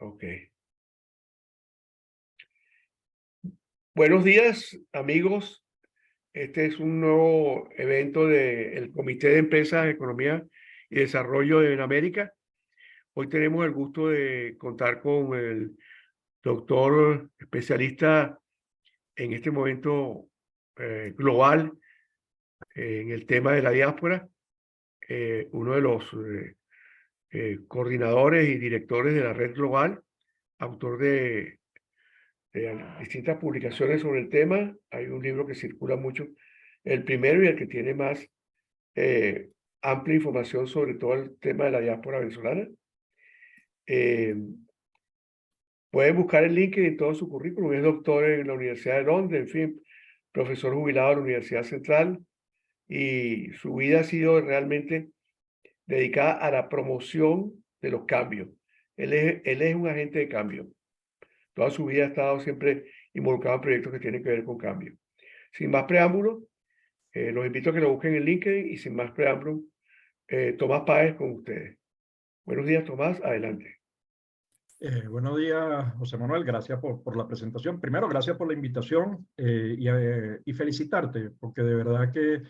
Ok. Buenos días, amigos. Este es un nuevo evento del Comité de Empresas, Economía y Desarrollo de América. Hoy tenemos el gusto de contar con el doctor especialista en este momento global en el tema de la diáspora, uno de los coordinadores y directores de la Red Global, autor de distintas publicaciones sobre el tema. Hay un libro que circula mucho, el primero y el que tiene más eh, amplia información sobre todo el tema de la diáspora venezolana. Eh, Pueden buscar el link en todo su currículum. Es doctor en la Universidad de Londres, en fin, profesor jubilado de la Universidad Central, y su vida ha sido realmente dedicada a la promoción de los cambios. Él es un agente de cambio. Toda su vida ha estado siempre involucrado en proyectos que tienen que ver con cambio. Sin más preámbulos, los invito a que lo busquen en LinkedIn y sin más preámbulos, Tomás Páez con ustedes. Buenos días, Tomás, adelante. Buenos días, José Manuel. Gracias por la presentación. Primero, gracias por la invitación y felicitarte, porque de verdad que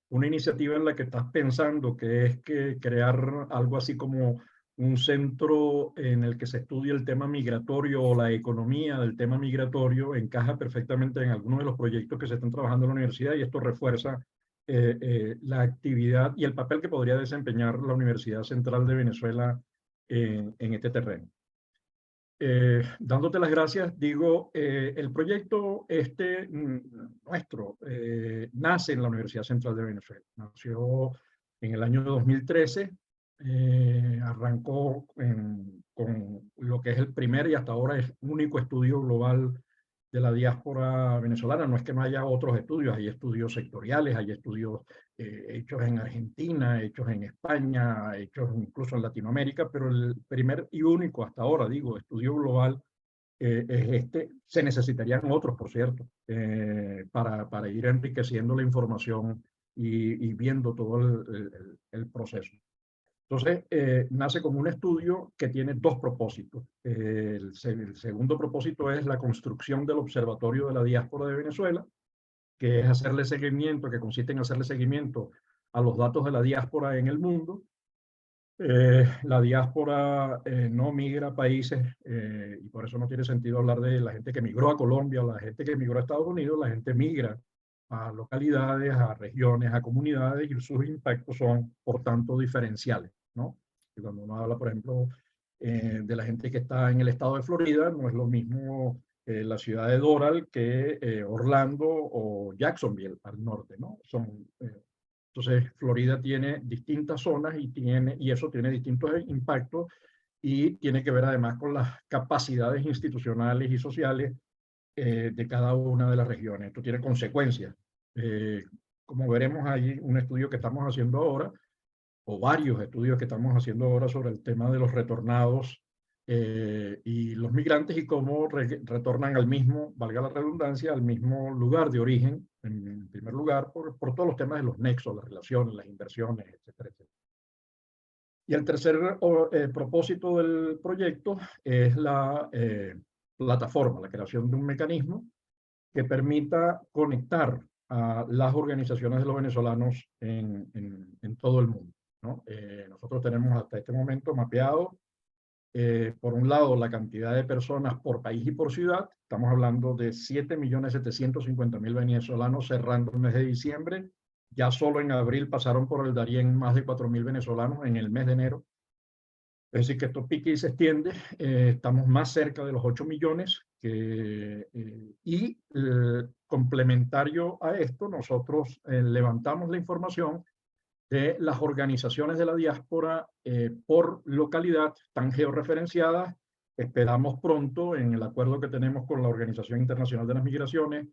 una iniciativa en la que estás pensando, que es que crear algo así como un centro en el que se estudie el tema migratorio o la economía del tema migratorio, encaja perfectamente en algunos de los proyectos que se están trabajando en la universidad, y esto refuerza la actividad y el papel que podría desempeñar la Universidad Central de Venezuela en este terreno. Dándote las gracias, digo, el proyecto nuestro nace en la Universidad Central de Venezuela. Nació en el año 2013, arrancó con lo que es el primer y hasta ahora es único estudio global de la diáspora venezolana. No es que no haya otros estudios, hay estudios sectoriales, hay estudios hechos en Argentina, hechos en España, hechos incluso en Latinoamérica, pero el primer y único hasta ahora, digo, estudio global es este. Se necesitarían otros, por cierto, para ir enriqueciendo la información y viendo todo el proceso. Entonces, nace como un estudio que tiene dos propósitos. El segundo propósito es la construcción del Observatorio de la Diáspora de Venezuela, que es hacerle seguimiento, que consiste en hacerle seguimiento a los datos de la diáspora en el mundo. La diáspora no migra a países y por eso no tiene sentido hablar de la gente que migró a Colombia o la gente que migró a Estados Unidos. La gente migra a localidades, a regiones, a comunidades, y sus impactos son, por tanto, diferenciales, ¿no? Y cuando uno habla, por ejemplo, de la gente que está en el estado de Florida, no es lo mismo la ciudad de Doral que Orlando o Jacksonville al norte, ¿no? Entonces, Florida tiene distintas zonas y eso tiene distintos impactos, y tiene que ver además con las capacidades institucionales y sociales de cada una de las regiones. Esto tiene consecuencias. Eh, Como veremos, hay un estudio que estamos haciendo ahora, o varios estudios que estamos haciendo ahora sobre el tema de los retornados y los migrantes, y cómo retornan al mismo, valga la redundancia, al mismo lugar de origen, en primer lugar, por todos los temas de los nexos, las relaciones, las inversiones, etcétera, etcétera. Y el tercer propósito del proyecto es la plataforma, la creación de un mecanismo que permita conectar a las organizaciones de los venezolanos en todo el mundo, ¿no? Nosotros tenemos hasta este momento mapeado, por un lado, la cantidad de personas por país y por ciudad. Estamos hablando de 7.750.000 venezolanos cerrando el mes de diciembre. Ya solo en abril pasaron por el Darién más de 4.000 venezolanos en el mes de enero. Es decir, que esto pique y se extiende. Estamos más cerca de los 8 millones. Complementario a esto, nosotros levantamos la información de las organizaciones de la diáspora por localidad, están georreferenciadas. Esperamos pronto, en el acuerdo que tenemos con la Organización Internacional de las Migraciones,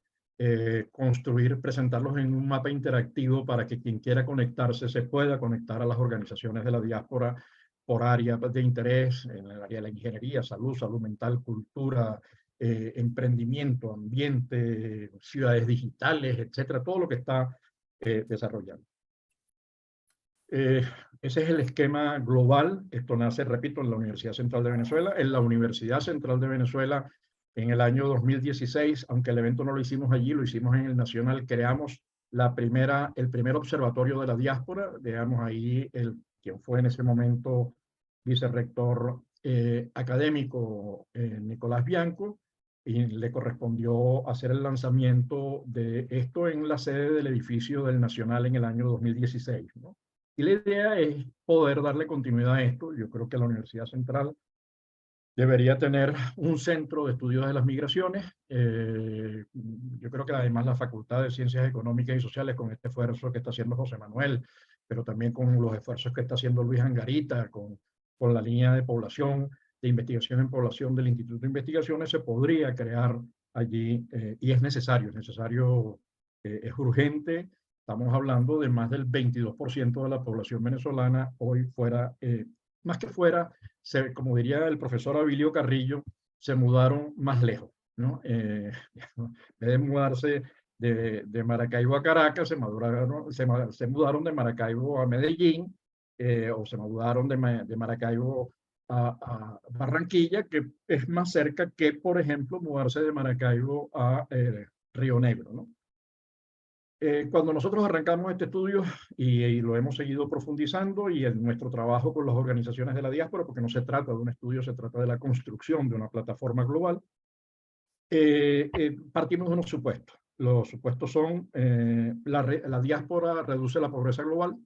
presentarlos en un mapa interactivo para que quien quiera conectarse se pueda conectar a las organizaciones de la diáspora por área de interés, en el área de la ingeniería, salud mental, cultura, emprendimiento, ambiente, ciudades digitales, etcétera, todo lo que está desarrollando. ese es el esquema global. Esto nace, repito, en la Universidad Central de Venezuela. En la Universidad Central de Venezuela, en el año 2016, aunque el evento no lo hicimos allí, lo hicimos en el Nacional, creamos el primer observatorio de la diáspora. Digamos ahí quien fue en ese momento vicerrector académico, Nicolás Bianco, y le correspondió hacer el lanzamiento de esto en la sede del edificio del Nacional en el año 2016, ¿no? Y la idea es poder darle continuidad a esto. Yo creo que la Universidad Central debería tener un centro de estudios de las migraciones. Yo creo que además la Facultad de Ciencias Económicas y Sociales, con este esfuerzo que está haciendo José Manuel, pero también con los esfuerzos que está haciendo Luis Angarita, con la línea de población, de investigación en población del Instituto de Investigaciones, se podría crear allí, y es necesario, es urgente. Estamos hablando de más del 22% de la población venezolana hoy fuera, más que fuera, como diría el profesor Abilio Carrillo, se mudaron más lejos, ¿no? En vez de mudarse de Maracaibo a Caracas, se mudaron de Maracaibo a Medellín, o se mudaron de Maracaibo a Barranquilla, que es más cerca que, por ejemplo, mudarse de Maracaibo a Río Negro, ¿no? Cuando nosotros arrancamos este estudio y lo hemos seguido profundizando y en nuestro trabajo con las organizaciones de la diáspora, porque no se trata de un estudio, se trata de la construcción de una plataforma global, partimos de unos supuestos. Los supuestos son la diáspora reduce la pobreza global.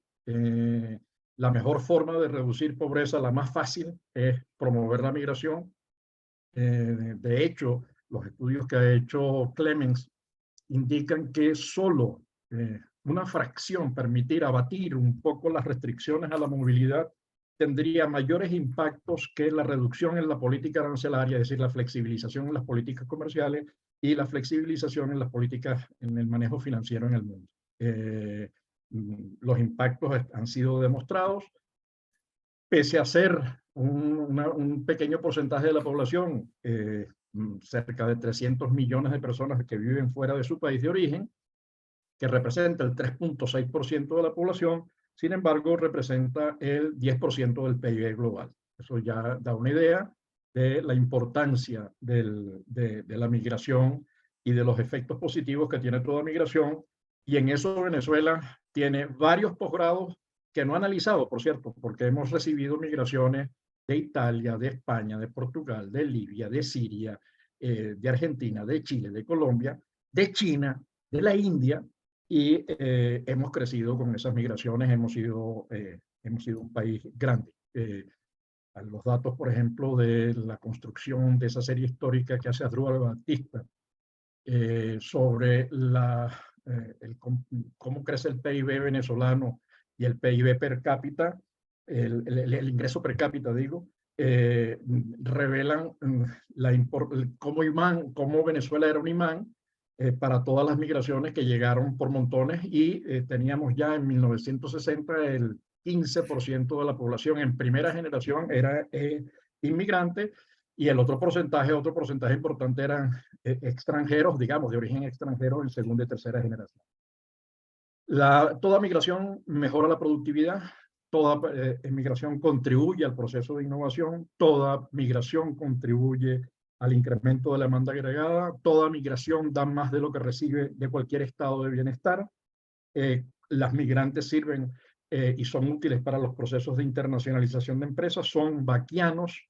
La mejor forma de reducir pobreza, la más fácil, es promover la migración. De hecho, los estudios que ha hecho Clemens indican que solo una fracción, permitir abatir un poco las restricciones a la movilidad, tendría mayores impactos que la reducción en la política arancelaria, es decir, la flexibilización en las políticas comerciales y la flexibilización en las políticas, en el manejo financiero en el mundo. Los impactos han sido demostrados. Pese a ser un pequeño porcentaje de la población, cerca de 300 millones de personas que viven fuera de su país de origen, que representa el 3.6% de la población, sin embargo, representa el 10% del PIB global. Eso ya da una idea de la importancia de la migración y de los efectos positivos que tiene toda migración. Y en eso Venezuela tiene varios posgrados que no ha analizado, por cierto, porque hemos recibido migraciones de Italia, de España, de Portugal, de Libia, de Siria, de Argentina, de Chile, de Colombia, de China, de la India, y hemos crecido con esas migraciones, hemos sido un país grande. Los datos, por ejemplo, de la construcción de esa serie histórica que hace Asdrúbal Batista sobre cómo crece el PIB venezolano y el PIB per cápita, el ingreso per cápita, digo, revelan cómo Venezuela era un imán para todas las migraciones que llegaron por montones, y teníamos ya en 1960 el 15% de la población en primera generación era inmigrante, y el otro porcentaje importante eran extranjeros, digamos, de origen extranjero en segunda y tercera generación. Toda migración mejora la productividad, toda migración contribuye al proceso de innovación, toda migración contribuye al incremento de la demanda agregada, toda migración da más de lo que recibe de cualquier estado de bienestar. Las migrantes sirven y son útiles para los procesos de internacionalización de empresas, son vaquianos,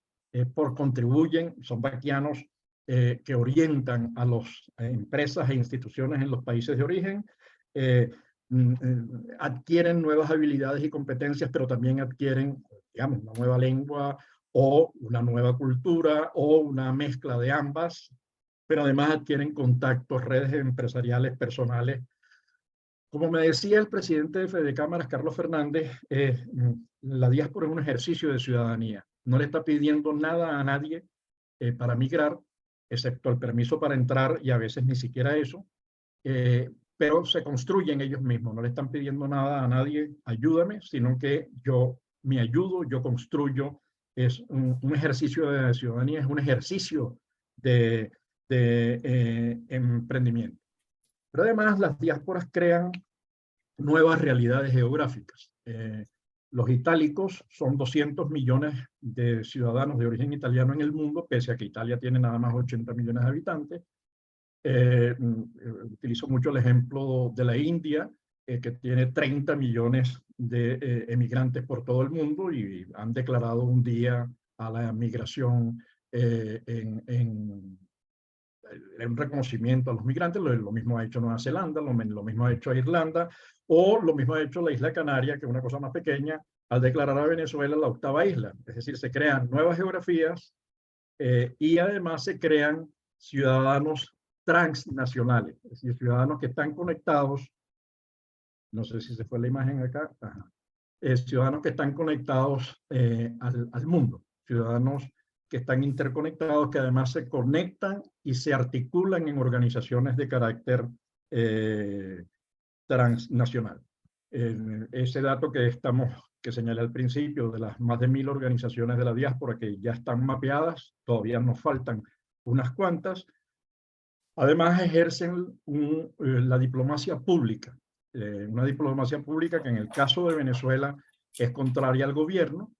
son vaquianos que orientan a las empresas e instituciones en los países de origen, adquieren nuevas habilidades y competencias, pero también adquieren, digamos, una nueva lengua o una nueva cultura o una mezcla de ambas, pero además adquieren contactos, redes empresariales, personales. Como me decía el presidente de Fede Cámaras, Carlos Fernández, la diáspora es un ejercicio de ciudadanía. No le está pidiendo nada a nadie para migrar, excepto el permiso para entrar, y a veces ni siquiera eso, pero se construyen ellos mismos. No le están pidiendo nada a nadie, ayúdame, sino que yo me ayudo, yo construyo. Es un ejercicio de ciudadanía, es un ejercicio de emprendimiento. Pero además las diásporas crean nuevas realidades geográficas. Los itálicos son 200 millones de ciudadanos de origen italiano en el mundo, pese a que Italia tiene nada más 80 millones de habitantes. Utilizo mucho el ejemplo de la India, que tiene 30 millones de emigrantes por todo el mundo y han declarado un día a la migración en un reconocimiento a los migrantes. Lo mismo ha hecho Nueva Zelanda, lo mismo ha hecho Irlanda, o lo mismo ha hecho la isla Canaria, que es una cosa más pequeña, al declarar a Venezuela la octava isla. Es decir, se crean nuevas geografías y además se crean ciudadanos transnacionales, es decir, ciudadanos que están conectados, no sé si se fue la imagen acá, ciudadanos que están conectados al mundo, ciudadanos que están interconectados, que además se conectan y se articulan en organizaciones de carácter transnacional. Ese dato que señalé al principio, de las más de 1000 organizaciones de la diáspora que ya están mapeadas, todavía nos faltan unas cuantas. Además, ejercen la diplomacia pública, una diplomacia pública que en el caso de Venezuela es contraria al gobierno,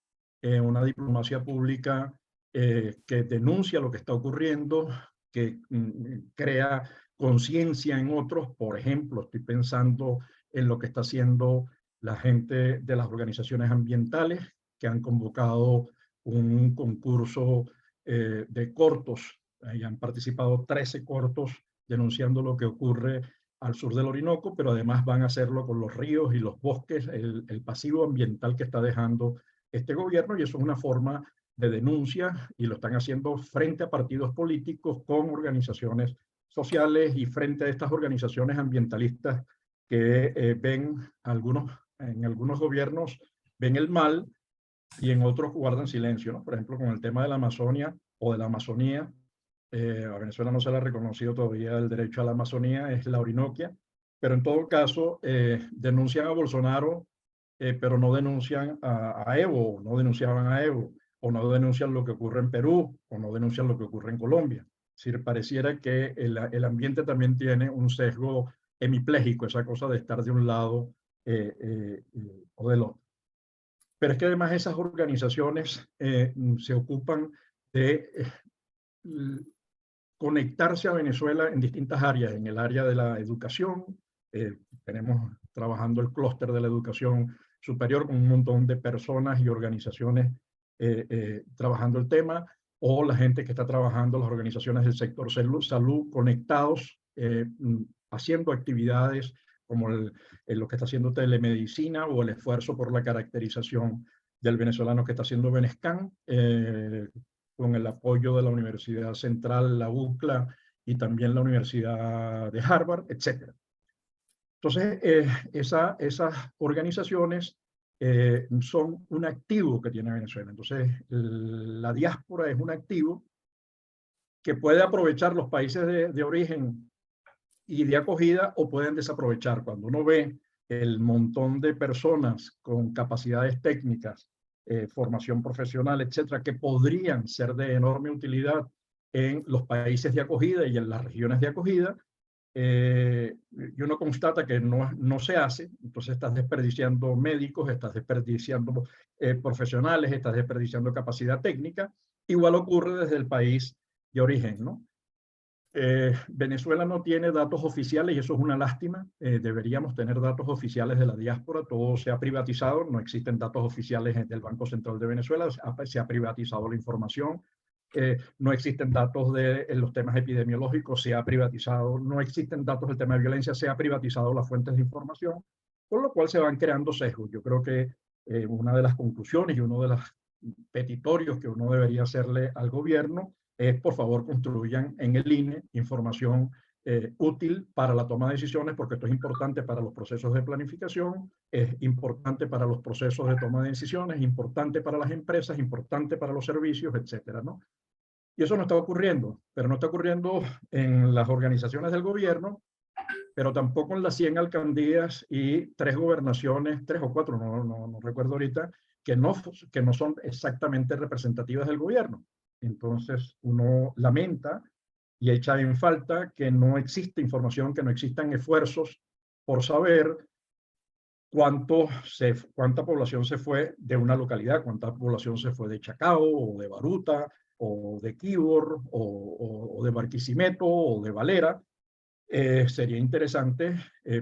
una diplomacia pública que denuncia lo que está ocurriendo, que crea conciencia en otros. Por ejemplo, estoy pensando en lo que está haciendo la gente de las organizaciones ambientales, que han convocado un concurso de cortos. Ahí han participado 13 cortos denunciando lo que ocurre al sur del Orinoco, pero además van a hacerlo con los ríos y los bosques, el pasivo ambiental que está dejando este gobierno, y eso es una forma de denuncia, y lo están haciendo frente a partidos políticos, con organizaciones sociales y frente a estas organizaciones ambientalistas que en algunos gobiernos ven el mal y en otros guardan silencio, ¿no? Por ejemplo, con el tema de la Amazonia o de la Amazonía, a Venezuela no se le ha reconocido todavía el derecho a la Amazonía, es la Orinoquia, pero en todo caso denuncian a Bolsonaro, pero no denuncian a Evo, no denunciaban a Evo, o no denuncian lo que ocurre en Perú, o no denuncian lo que ocurre en Colombia. Es decir, pareciera que el ambiente también tiene un sesgo hemipléjico, esa cosa de estar de un lado o del otro. Pero es que además esas organizaciones se ocupan de conectarse a Venezuela en distintas áreas, en el área de la educación. Tenemos trabajando el clúster de la educación superior con un montón de personas y organizaciones trabajando el tema, o la gente que está trabajando, las organizaciones del sector salud conectados, haciendo actividades como lo que está haciendo telemedicina, o el esfuerzo por la caracterización del venezolano que está haciendo Benescan, con el apoyo de la Universidad Central, la UCLA, y también la Universidad de Harvard, etc. Entonces, esas organizaciones son un activo que tiene Venezuela. Entonces, la diáspora es un activo que puede aprovechar los países de origen y de acogida, o pueden desaprovechar. Cuando uno ve el montón de personas con capacidades técnicas, formación profesional, etcétera, que podrían ser de enorme utilidad en los países de acogida y en las regiones de acogida, y uno constata que no se hace. Entonces estás desperdiciando médicos, estás desperdiciando profesionales, estás desperdiciando capacidad técnica. Igual ocurre desde el país de origen, ¿no? Venezuela no tiene datos oficiales, y eso es una lástima. Deberíamos tener datos oficiales de la diáspora. Todo se ha privatizado, no existen datos oficiales del Banco Central de Venezuela, se ha privatizado la información. No existen datos de los temas epidemiológicos, se ha privatizado. No existen datos del tema de violencia, se ha privatizado las fuentes de información, con lo cual se van creando sesgos. Yo creo que una de las conclusiones y uno de los petitorios que uno debería hacerle al gobierno es: por favor, construyan en el INE información útil para la toma de decisiones, porque esto es importante para los procesos de planificación, es importante para los procesos de toma de decisiones, es importante para las empresas, importante para los servicios, etcétera, ¿no? Y eso no está ocurriendo, pero no está ocurriendo en las organizaciones del gobierno, pero tampoco en las 100 alcaldías y 3 gobernaciones, 3 o 4, no recuerdo ahorita, que no son exactamente representativas del gobierno. Entonces uno lamenta y echa en falta que no existe información, que no existan esfuerzos por saber cuánta población se fue de una localidad, cuánta población se fue de Chacao, o de Baruta, o de Quibor, o de Barquisimeto, o de Valera. Sería interesante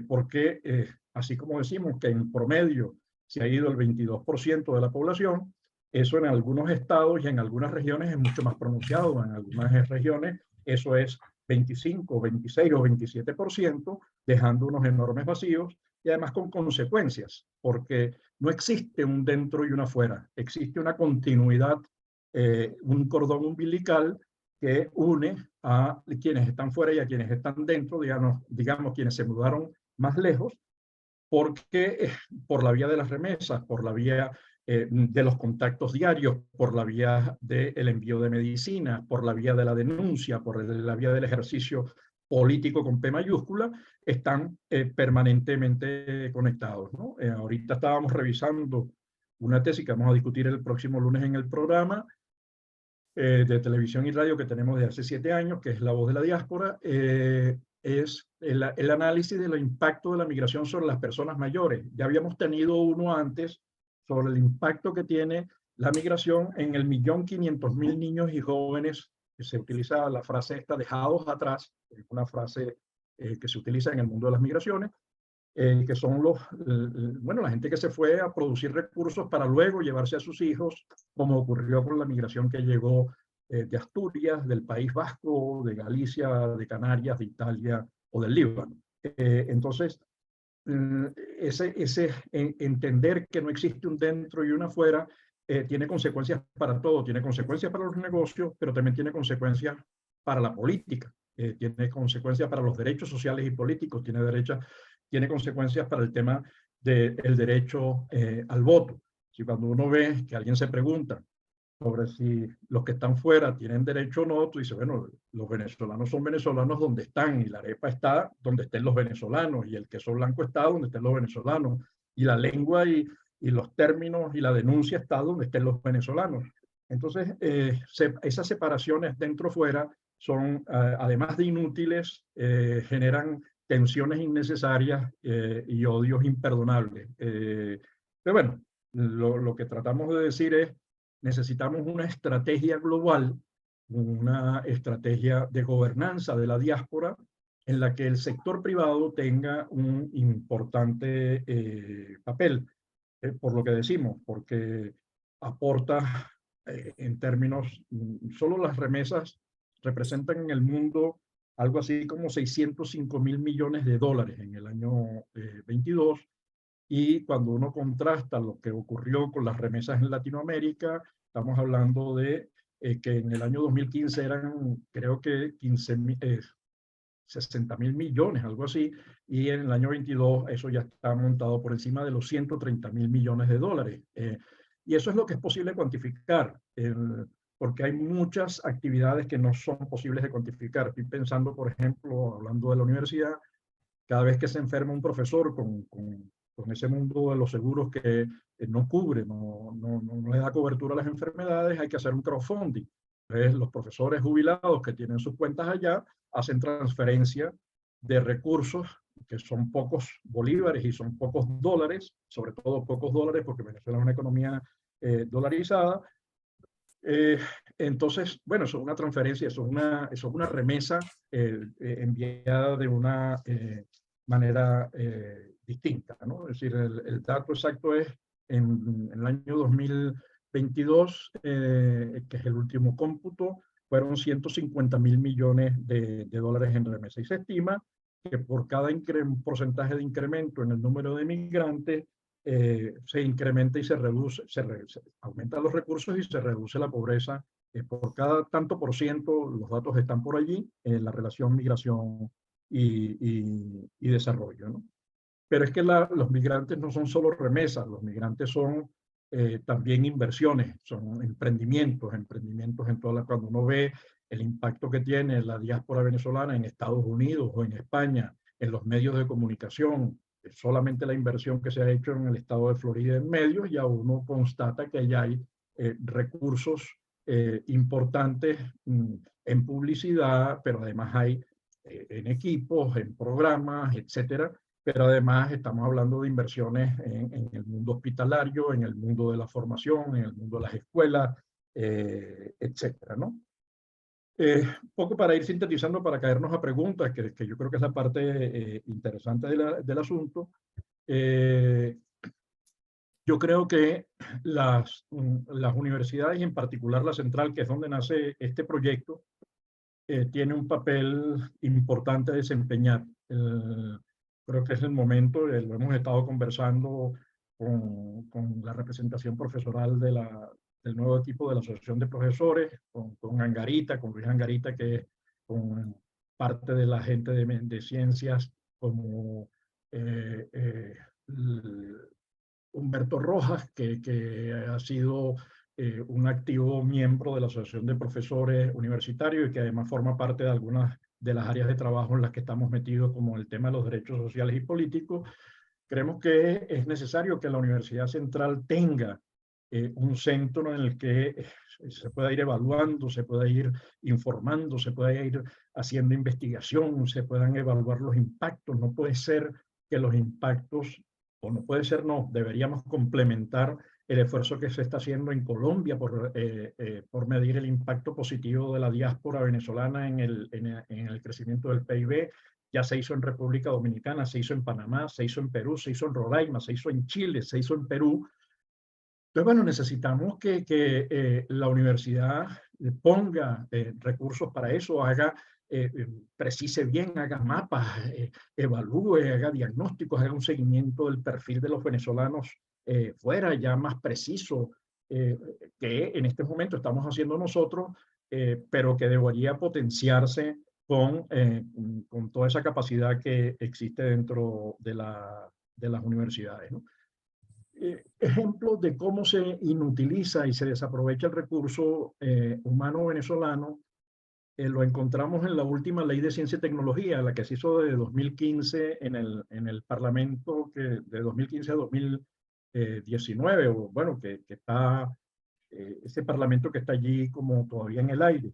porque, así como decimos que en promedio se ha ido el 22% de la población, eso en algunos estados y en algunas regiones es mucho más pronunciado. En algunas regiones eso es 25, 26 o 27%, dejando unos enormes vacíos y además con consecuencias, porque no existe un dentro y un afuera, existe una continuidad, un cordón umbilical que une a quienes están fuera y a quienes están dentro, digamos quienes se mudaron más lejos, porque por la vía de las remesas, por la vía de los contactos diarios, por la vía del envío de medicinas, por la vía de la denuncia, por la vía del ejercicio político con P mayúscula, están permanentemente conectados, ¿no? Ahorita estábamos revisando una tesis que vamos a discutir el próximo lunes en el programa, de televisión y radio que tenemos de hace 7 años, que es La Voz de la Diáspora, es el análisis del impacto de la migración sobre las personas mayores. Ya habíamos tenido uno antes sobre el impacto que tiene la migración en el 1.500.000 niños y jóvenes, que se utiliza la frase esta, dejados atrás, es una frase que se utiliza en el mundo de las migraciones, que son bueno, la gente que se fue a producir recursos para luego llevarse a sus hijos, como ocurrió con la migración que llegó de Asturias, del País Vasco, de Galicia, de Canarias, de Italia o del Líbano. Entonces, entender que no existe un dentro y un afuera tiene consecuencias para todo, tiene consecuencias para los negocios, pero también tiene consecuencias para la política, tiene consecuencias para los derechos sociales y políticos, tiene consecuencias para el tema del derecho al voto. Si cuando uno ve que alguien se pregunta sobre si los que están fuera tienen derecho o no, tú dices, bueno, los venezolanos son venezolanos donde están, y la arepa está donde estén los venezolanos, y el queso blanco está donde estén los venezolanos, y la lengua y los términos y la denuncia está donde estén los venezolanos. Entonces, esas separaciones dentro-fuera son, además de inútiles, generan tensiones innecesarias y odios imperdonables. Pero bueno, lo que tratamos de decir es, necesitamos una estrategia global, una estrategia de gobernanza de la diáspora en la que el sector privado tenga un importante papel, por lo que decimos, porque aporta en términos, solo las remesas representan en el mundo algo así como 605.000 millones de dólares en el año 22, y cuando uno contrasta lo que ocurrió con las remesas en Latinoamérica, estamos hablando de que en el año 2015 eran, creo que 60.000 millones, algo así, y en el año 22 eso ya está montado por encima de los 130.000 millones de dólares. Y eso es lo que es posible cuantificar, porque hay muchas actividades que no son posibles de cuantificar. Estoy pensando, por ejemplo, hablando de la universidad, cada vez que se enferma un profesor con ese mundo de los seguros que no cubre, no le da cobertura a las enfermedades, hay que hacer un crowdfunding. Entonces, los profesores jubilados que tienen sus cuentas allá hacen transferencia de recursos que son pocos bolívares y son pocos dólares, sobre todo pocos dólares porque Venezuela es una economía dolarizada. Entonces, bueno, eso es una transferencia, eso es una remesa enviada de una manera distinta, ¿no? Es decir, el dato exacto es en el año 2022, que es el último cómputo, fueron 150.000 millones de dólares en remesa. Y se estima que por cada porcentaje de incremento en el número de migrantes, se incrementa y se reduce, aumentan los recursos y se reduce la pobreza por cada tanto por ciento. Los datos están por allí, en la relación migración y desarrollo, ¿no? Pero es que los migrantes no son solo remesas, los migrantes son también inversiones, son emprendimientos en toda cuando uno ve el impacto que tiene la diáspora venezolana en Estados Unidos o en España, en los medios de comunicación, solamente la inversión que se ha hecho en el estado de Florida en medios, ya uno constata que allá hay recursos importantes en publicidad, pero además hay en equipos, en programas, etcétera, pero además estamos hablando de inversiones en el mundo hospitalario, en el mundo de la formación, en el mundo de las escuelas, etcétera, ¿no? Un poco para ir sintetizando, para caernos a preguntas, que yo creo que es la parte interesante del asunto. Yo creo que las universidades, y en particular la Central, que es donde nace este proyecto, tiene un papel importante a desempeñar. Creo que es el momento, lo hemos estado conversando con la representación profesoral del nuevo equipo de la Asociación de Profesores, con Angarita, con Luis Angarita, que es con parte de la gente de ciencias, como Humberto Rojas, que ha sido un activo miembro de la Asociación de Profesores Universitarios y que además forma parte de algunas de las áreas de trabajo en las que estamos metidos, como el tema de los derechos sociales y políticos. Creemos que es necesario que la Universidad Central tenga un centro en el que se pueda ir evaluando, se pueda ir informando, se pueda ir haciendo investigación, se puedan evaluar los impactos. No puede ser que los impactos, o no puede ser, no, deberíamos complementar el esfuerzo que se está haciendo en Colombia por medir el impacto positivo de la diáspora venezolana en el crecimiento del PIB. Ya se hizo en República Dominicana, se hizo en Panamá, se hizo en Perú, se hizo en Roraima, se hizo en Chile, se hizo en Perú. Entonces, bueno, necesitamos que la universidad ponga recursos para eso, precise bien, haga mapas, evalúe, haga diagnósticos, haga un seguimiento del perfil de los venezolanos fuera, ya más preciso, que en este momento estamos haciendo nosotros, pero que debería potenciarse con toda esa capacidad que existe dentro de las universidades, ¿no? Ejemplos de cómo se inutiliza y se desaprovecha el recurso humano venezolano, lo encontramos en la última ley de ciencia y tecnología, la que se hizo de 2015 en el Parlamento, de 2015 a 2019, o bueno, que está, ese Parlamento que está allí como todavía en el aire.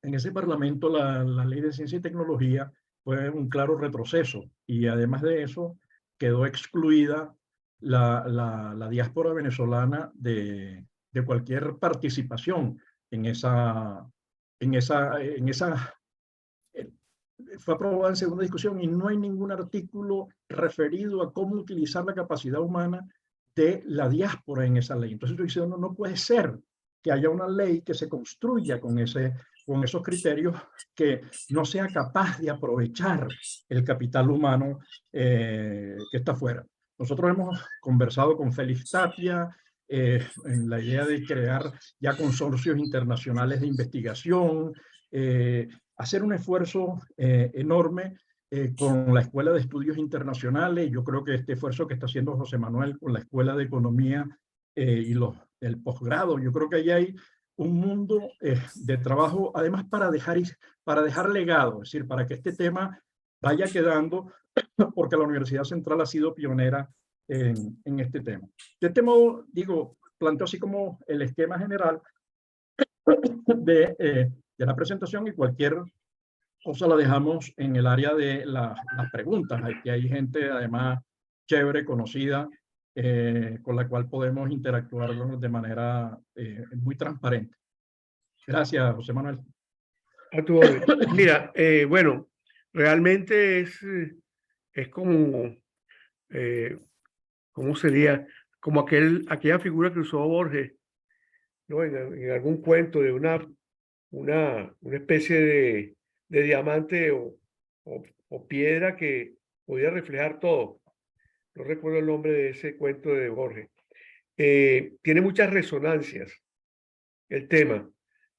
En ese Parlamento la ley de ciencia y tecnología fue un claro retroceso, y además de eso quedó excluida la diáspora venezolana de cualquier participación en esa, eh, fue aprobada en segunda discusión y no hay ningún artículo referido a cómo utilizar la capacidad humana de la diáspora en esa ley. Entonces yo dice, no puede ser que haya una ley que se construya con esos criterios, que no sea capaz de aprovechar el capital humano que está afuera. Nosotros hemos conversado con Félix Tapia en la idea de crear ya consorcios internacionales de investigación, hacer un esfuerzo enorme con la Escuela de Estudios Internacionales. Yo creo que este esfuerzo que está haciendo José Manuel con la Escuela de Economía y el posgrado, yo creo que ahí hay un mundo de trabajo, además para dejar legado, es decir, para que este tema vaya quedando, porque la Universidad Central ha sido pionera en este tema. De este modo, digo, planteo así como el esquema general de la presentación, y cualquier cosa la dejamos en el área de las preguntas. Aquí hay gente, además, chévere, conocida, con la cual podemos interactuar de manera muy transparente. Gracias, José Manuel. A tu orden. Mira, bueno, realmente es como, ¿cómo sería? Como aquella figura que usó Borges, ¿no? En algún cuento de una especie de diamante o piedra que podía reflejar todo. No recuerdo el nombre de ese cuento de Borges. Tiene muchas resonancias el tema.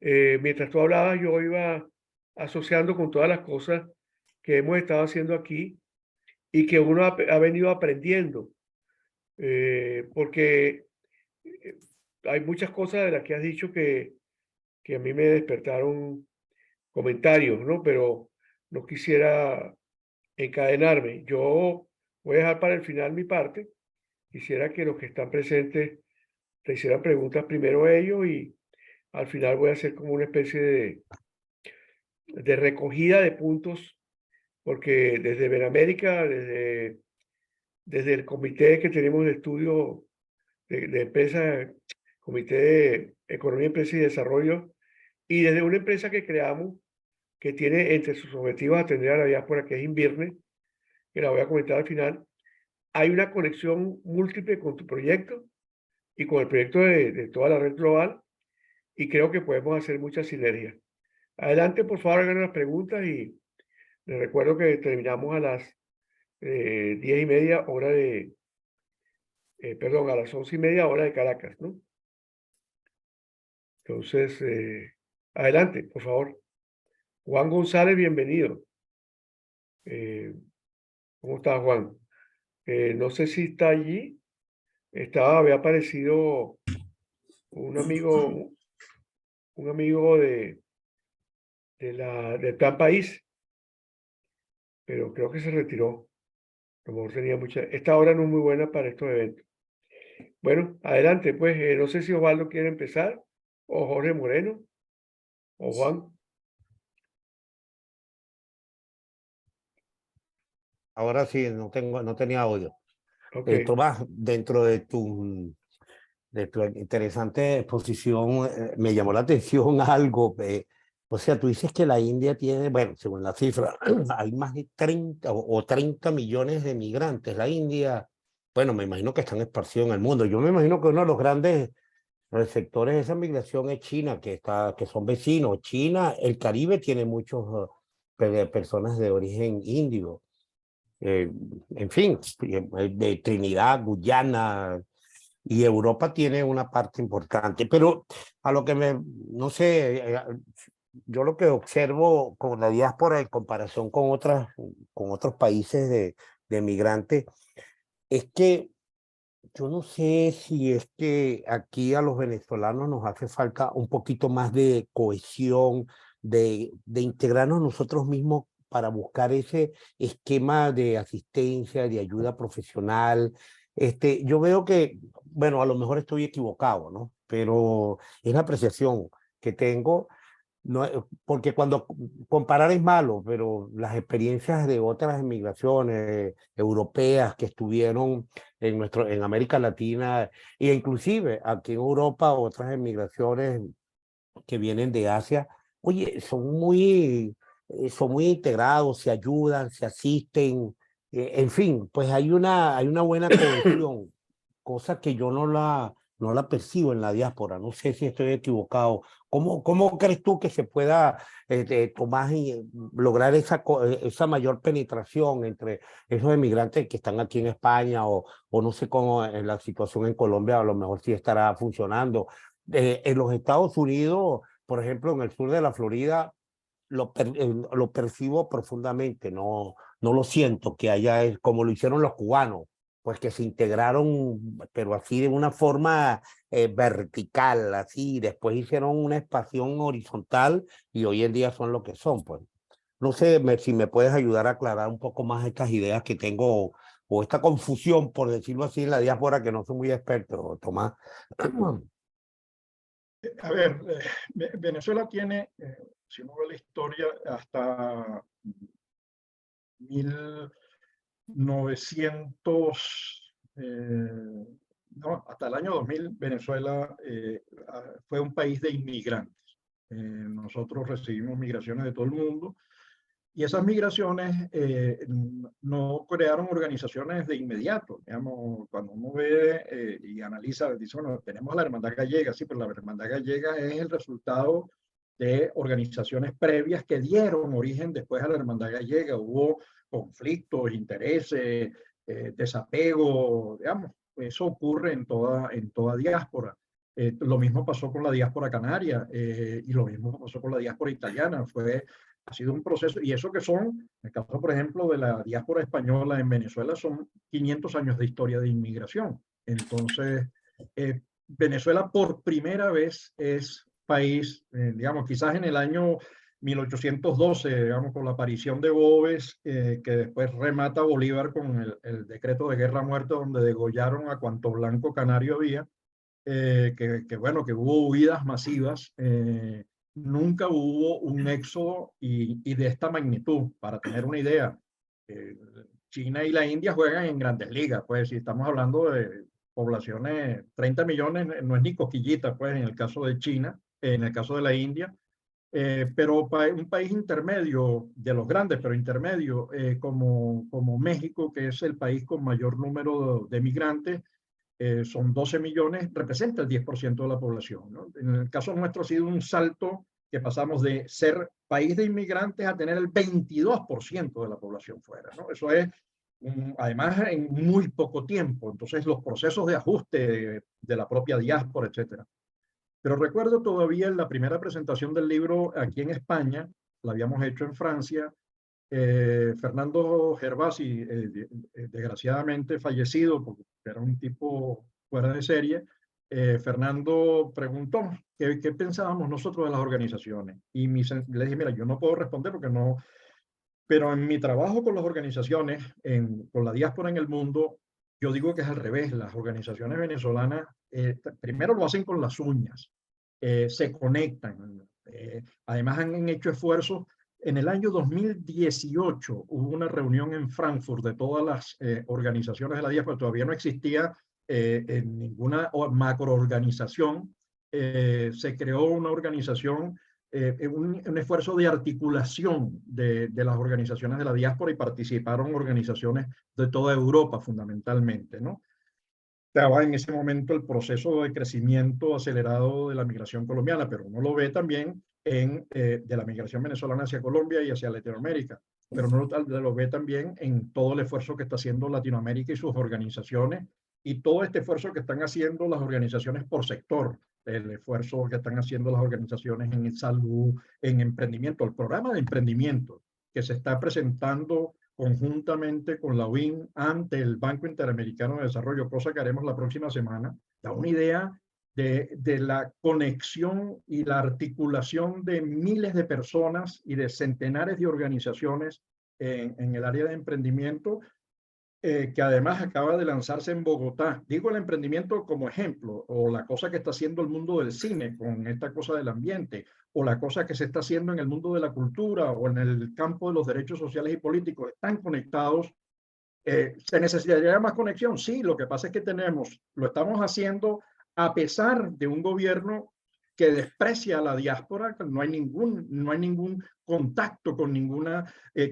Mientras tú hablabas, yo iba asociando con todas las cosas que hemos estado haciendo aquí y que uno ha venido aprendiendo, porque hay muchas cosas de las que has dicho que a mí me despertaron comentarios, ¿no? Pero no quisiera encadenarme. Yo voy a dejar para el final mi parte. Quisiera que los que están presentes te hicieran preguntas primero a ellos y al final voy a hacer como una especie de recogida de puntos, porque desde Benamérica, desde desde el comité que tenemos de estudio de empresa, Comité de Economía, Empresa y Desarrollo, y desde una empresa que creamos que tiene entre sus objetivos atender a la diáspora, que es Invirne, que la voy a comentar al final. Hay una conexión múltiple con tu proyecto y con el proyecto de toda la red global, y creo que podemos hacer muchas sinergias. Adelante, por favor, hagan las preguntas y les recuerdo que terminamos a las 10:30 hora de, perdón, a las 11:30 hora de Caracas, ¿no? Entonces, adelante, por favor. Juan González, bienvenido. ¿Cómo está, Juan? No sé si está allí. Había aparecido un amigo, un amigo del Plan País, pero creo que se retiró. A lo mejor tenía mucha. Esta hora no es muy buena para estos eventos. Bueno, adelante, pues. No sé si Osvaldo quiere empezar, o Jorge Moreno, o Juan. Ahora sí, no tenía audio. Ok. Tomás, dentro de tu interesante exposición, me llamó la atención algo. O sea, tú dices que la India tiene, bueno, según la cifra, hay más de 30 o 30 millones de migrantes. La India, bueno, me imagino que están esparcidos en el mundo. Yo me imagino que uno de los grandes receptores de esa migración es China, que son vecinos. China, el Caribe tiene muchos personas de origen indio. En fin, de Trinidad, Guyana, y Europa tiene una parte importante, pero a lo que no sé, yo lo que observo con la diáspora en comparación con otros países de migrantes, es que yo no sé si es que aquí a los venezolanos nos hace falta un poquito más de cohesión, de integrarnos nosotros mismos para buscar ese esquema de asistencia, de ayuda profesional. Yo veo que, bueno, a lo mejor estoy equivocado, ¿no? Pero es la apreciación que tengo. No, porque cuando comparar es malo, pero las experiencias de otras emigraciones europeas que estuvieron en América Latina e inclusive aquí en Europa, otras emigraciones que vienen de Asia, oye, son muy integrados, se ayudan, se asisten, en fin, pues hay una buena cohesión, cosa que yo no la percibo en la diáspora. No sé si estoy equivocado. ¿Cómo crees tú que se pueda, Tomás, lograr esa mayor penetración entre esos emigrantes que están aquí en España o no sé cómo es la situación en Colombia, a lo mejor sí estará funcionando? En los Estados Unidos, por ejemplo, en el sur de la Florida, lo percibo profundamente, no lo siento que haya, como lo hicieron los cubanos, pues que se integraron, pero así de una forma vertical, así, después hicieron una expansión horizontal y hoy en día son lo que son, pues. No sé si me puedes ayudar a aclarar un poco más estas ideas que tengo o esta confusión, por decirlo así, en la diáspora, que no soy muy experto, Tomás. A ver, Venezuela tiene, si uno ve la historia, hasta 1900, no, hasta el año 2000, Venezuela fue un país de inmigrantes. Nosotros recibimos migraciones de todo el mundo y esas migraciones no crearon organizaciones de inmediato. Digamos, cuando uno ve y analiza, dice, bueno, tenemos la Hermandad Gallega, sí, pero la Hermandad Gallega es el resultado de organizaciones previas que dieron origen después a la Hermandad Gallega. Hubo conflictos, intereses, desapego, digamos, eso ocurre en toda diáspora. Lo mismo pasó con la diáspora canaria y lo mismo pasó con la diáspora italiana. Ha sido un proceso, y eso que son, en el caso, por ejemplo, de la diáspora española en Venezuela, son 500 años de historia de inmigración. Entonces, Venezuela por primera vez es país, digamos, quizás en el año 1812, digamos, con la aparición de Boves, que después remata Bolívar con el decreto de guerra a muerte, donde degollaron a cuanto blanco canario había, bueno, que hubo huidas masivas. Nunca hubo un éxodo y de esta magnitud. Para tener una idea, China y la India juegan en grandes ligas, pues si estamos hablando de poblaciones, 30 millones no es ni cosquillita, pues en el caso de China, en el caso de la India, pero un país intermedio, de los grandes, pero intermedio, como México, que es el país con mayor número de migrantes, son 12 millones, representa el 10% de la población, ¿no? En el caso nuestro ha sido un salto que pasamos de ser país de inmigrantes a tener el 22% de la población fuera, ¿no? Eso es, además, en muy poco tiempo. Entonces, los procesos de ajuste de la propia diáspora, etcétera. Pero recuerdo todavía la primera presentación del libro aquí en España, la habíamos hecho en Francia. Fernando Gervasi, desgraciadamente fallecido, porque era un tipo fuera de serie, Fernando preguntó qué pensábamos nosotros de las organizaciones. Y le dije, mira, yo no puedo responder porque no, pero en mi trabajo con las organizaciones, con la diáspora en el mundo, yo digo que es al revés. Las organizaciones venezolanas primero lo hacen con las uñas, se conectan. Además han hecho esfuerzos. En el año 2018 hubo una reunión en Frankfurt de todas las organizaciones de la diáspora. Todavía no existía en ninguna macroorganización. Se creó una organización, un esfuerzo de articulación de las organizaciones de la diáspora, y participaron organizaciones de toda Europa fundamentalmente, ¿no? Estaba en ese momento el proceso de crecimiento acelerado de la migración colombiana, pero uno lo ve también de la migración venezolana hacia Colombia y hacia Latinoamérica, pero uno lo ve también en todo el esfuerzo que está haciendo Latinoamérica y sus organizaciones, y todo este esfuerzo que están haciendo las organizaciones por sector, el esfuerzo que están haciendo las organizaciones en salud, en emprendimiento, el programa de emprendimiento que se está presentando conjuntamente con la UIN ante el Banco Interamericano de Desarrollo, cosa que haremos la próxima semana, da una idea de la conexión y la articulación de miles de personas y de centenares de organizaciones en el área de emprendimiento, que además acaba de lanzarse en Bogotá. Digo el emprendimiento como ejemplo, o la cosa que está haciendo el mundo del cine con esta cosa del ambiente, o la cosa que se está haciendo en el mundo de la cultura o en el campo de los derechos sociales y políticos. Están conectados. ¿Se necesitaría más conexión? Sí, lo que pasa es que lo estamos haciendo a pesar de un gobierno que desprecia a la diáspora. No hay ningún contacto con ningún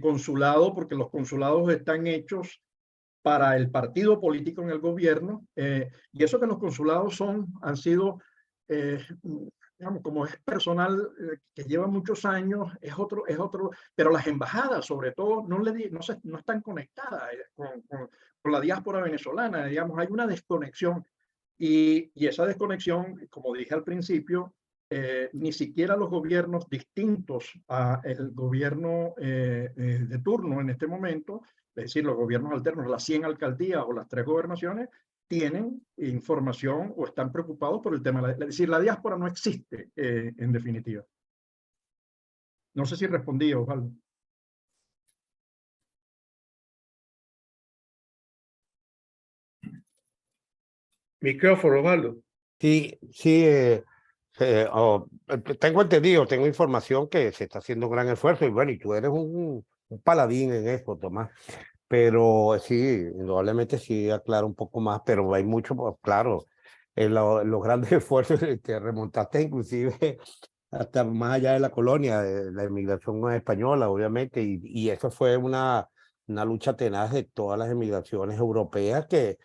consulado, porque los consulados están hechos para el partido político en el gobierno, y eso que los consulados han sido, digamos, como es personal que lleva muchos años, es otro, pero las embajadas sobre todo no están conectadas con la diáspora venezolana, digamos, hay una desconexión, y esa desconexión, como dije al principio, ni siquiera los gobiernos distintos al gobierno de turno en este momento, es decir, los gobiernos alternos, las 100 alcaldías o las 3 gobernaciones, tienen información o están preocupados por el tema. Es decir, la diáspora no existe, en definitiva. No sé si respondí, Osvaldo. Micrófono, Osvaldo. Sí, sí, tengo entendido, tengo información que se está haciendo un gran esfuerzo y bueno, y tú eres un paladín en esto, Tomás. Pero sí, indudablemente sí aclaro un poco más, pero hay mucho, pues, claro, los grandes esfuerzos te remontaste inclusive hasta más allá de la colonia, de la inmigración española, obviamente, y eso fue una lucha tenaz de todas las emigraciones europeas que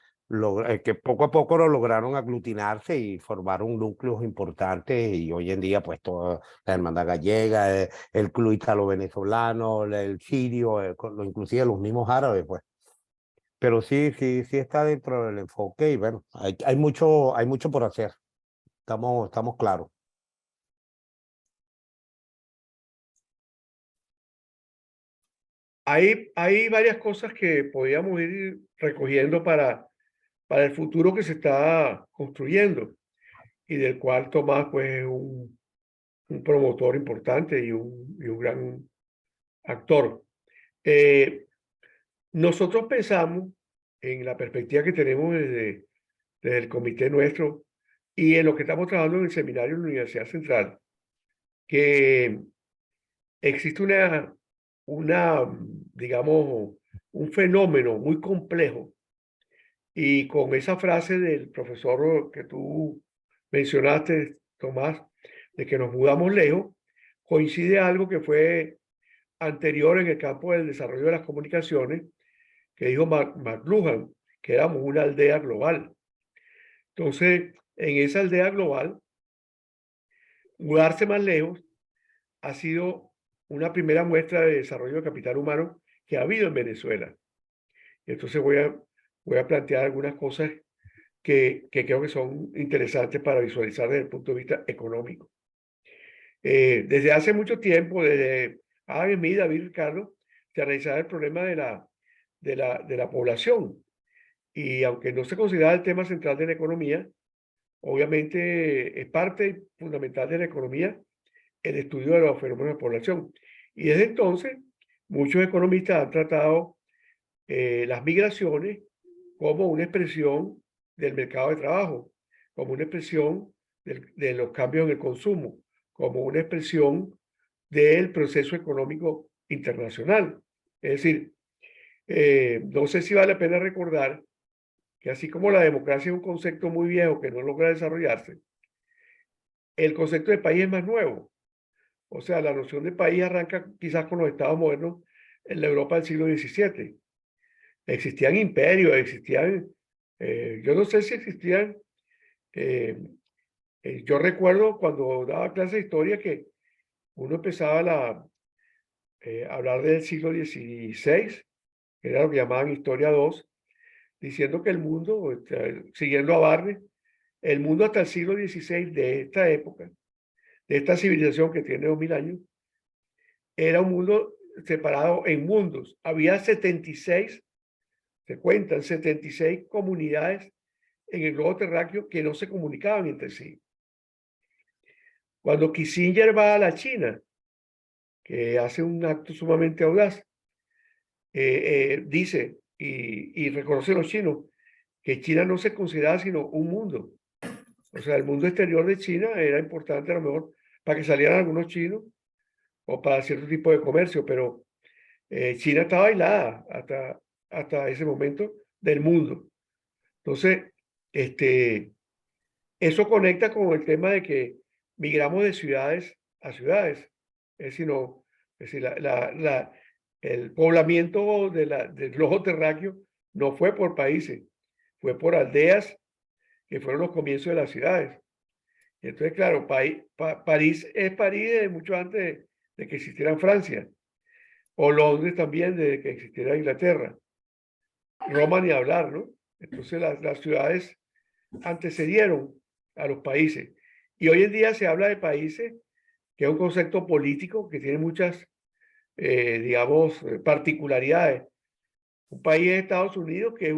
poco a poco lo lograron aglutinarse y formaron núcleos importantes, y hoy en día pues toda la hermandad gallega, el club italo-venezolano, el sirio, inclusive los mismos árabes, pues. Pero sí, sí, sí está dentro del enfoque y bueno, hay mucho por hacer, estamos claros. Hay varias cosas que podríamos ir recogiendo para el futuro que se está construyendo y del cual Tomás pues, es un promotor importante y un gran actor. Nosotros pensamos en la perspectiva que tenemos desde el comité nuestro y en lo que estamos trabajando en el seminario de la Universidad Central, que existe digamos, un fenómeno muy complejo. Y con esa frase del profesor que tú mencionaste, Tomás, de que nos mudamos lejos, coincide algo que fue anterior en el campo del desarrollo de las comunicaciones, que dijo McLuhan, que éramos una aldea global. Entonces, en esa aldea global, mudarse más lejos ha sido una primera muestra de desarrollo de capital humano que ha habido en Venezuela. Y entonces voy a plantear algunas cosas que creo que son interesantes para visualizar desde el punto de vista económico. Desde hace mucho tiempo, desde Adam y David Ricardo, se analizaba el problema de la población. Y aunque no se considera el tema central de la economía, obviamente es parte fundamental de la economía el estudio de los fenómenos de población. Y desde entonces, muchos economistas han tratado las migraciones como una expresión del mercado de trabajo, como una expresión de los cambios en el consumo, como una expresión del proceso económico internacional. Es decir, no sé si vale la pena recordar que así como la democracia es un concepto muy viejo que no logra desarrollarse, el concepto de país es más nuevo. O sea, la noción de país arranca quizás con los estados modernos en la Europa del siglo XVII. Existían imperios, yo no sé si existían, yo recuerdo cuando daba clase de historia que uno empezaba a hablar del siglo XVI, que era lo que llamaban Historia 2, diciendo que el mundo, siguiendo a Barnes, el mundo hasta el siglo XVI de esta época, de esta civilización que tiene 2000 años, era un mundo separado en mundos. Había 76, se cuentan 76 comunidades en el globo terráqueo que no se comunicaban entre sí. Cuando Kissinger va a la China, que hace un acto sumamente audaz, dice y reconoce a los chinos que China no se consideraba sino un mundo. O sea, el mundo exterior de China era importante a lo mejor para que salieran algunos chinos o para cierto tipo de comercio, pero China estaba aislada hasta ese momento del mundo. Entonces, eso conecta con el tema de que migramos de ciudades a ciudades. Es decir, el poblamiento del globo terráqueo no fue por países, fue por aldeas que fueron los comienzos de las ciudades. Y entonces, claro, París es París desde mucho antes de que existiera Francia, o Londres también desde que existiera Inglaterra. Roma ni hablar, ¿no? Entonces las ciudades antecedieron a los países. Y hoy en día se habla de países, que es un concepto político que tiene muchas, digamos, particularidades. Un país es Estados Unidos, que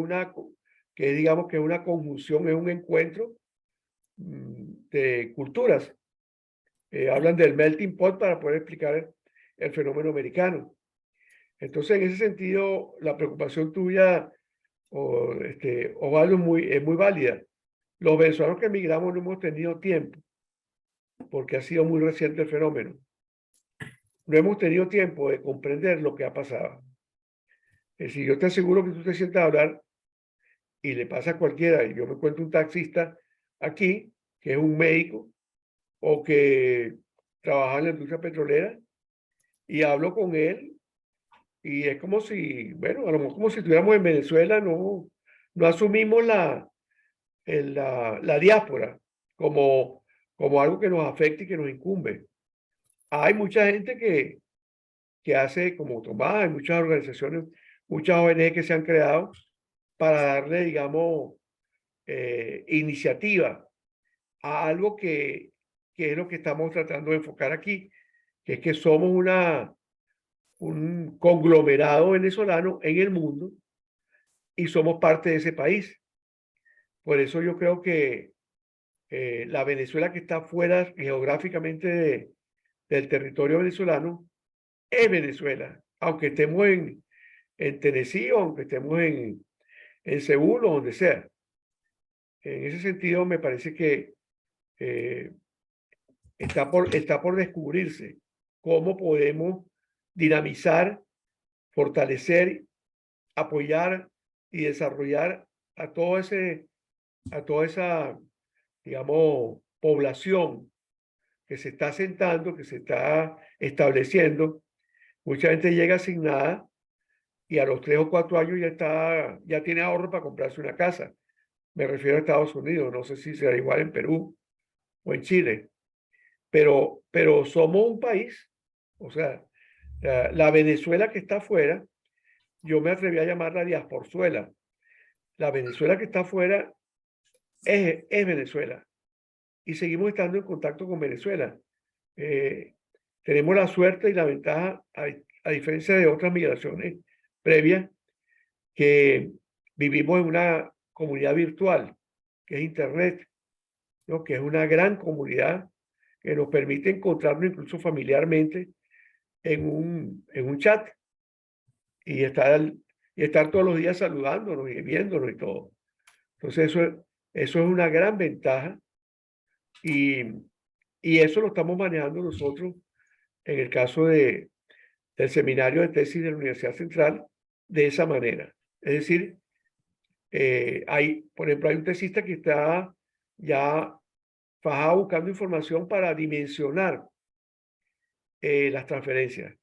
digamos que es una conjunción, es un encuentro de culturas. Hablan del melting pot para poder explicar el fenómeno americano. Entonces, en ese sentido, la preocupación tuya, Osvaldo, es muy válida. Los venezolanos que emigramos no hemos tenido tiempo, porque ha sido muy reciente el fenómeno. No hemos tenido tiempo de comprender lo que ha pasado. Es decir, yo te aseguro que tú te sientas a hablar y le pasa a cualquiera. Y yo me encuentro un taxista aquí, que es un médico o que trabaja en la industria petrolera, y hablo con él y es como si, bueno, a lo mejor como si estuviéramos en Venezuela, no asumimos la diáspora como algo que nos afecta y que nos incumbe. Hay mucha gente que hace como Tomás, hay muchas organizaciones, muchas ONG que se han creado para darle, digamos, iniciativa a algo que es lo que estamos tratando de enfocar aquí, que es que somos un conglomerado venezolano en el mundo y somos parte de ese país. Por eso yo creo que la Venezuela que está fuera geográficamente del territorio venezolano es Venezuela, aunque estemos en Tennessee o aunque estemos en Seúl o donde sea. En ese sentido, me parece que está por descubrirse cómo podemos dinamizar, fortalecer apoyar y desarrollar a toda esa, digamos, población que se está asentando, que se está estableciendo. Mucha gente llega sin nada y a los 3 o 4 años ya tiene ahorro para comprarse una casa. Me refiero a Estados Unidos, no sé si será igual en Perú o en Chile, pero somos un país, o sea, la Venezuela que está afuera, yo me atreví a llamarla diasporzuela. La Venezuela que está afuera es Venezuela y seguimos estando en contacto con Venezuela. Tenemos la suerte y la ventaja, a diferencia de otras migraciones previas, que vivimos en una comunidad virtual, que es Internet, ¿no? Que es una gran comunidad que nos permite encontrarnos incluso familiarmente en un chat y estar todos los días saludándonos y viéndonos y todo. Entonces eso es una gran ventaja y, y eso lo estamos manejando nosotros en el caso del seminario de tesis de la Universidad Central de esa manera. Es decir, por ejemplo, hay un tesista que está ya fajado buscando información para dimensionar las transferencias.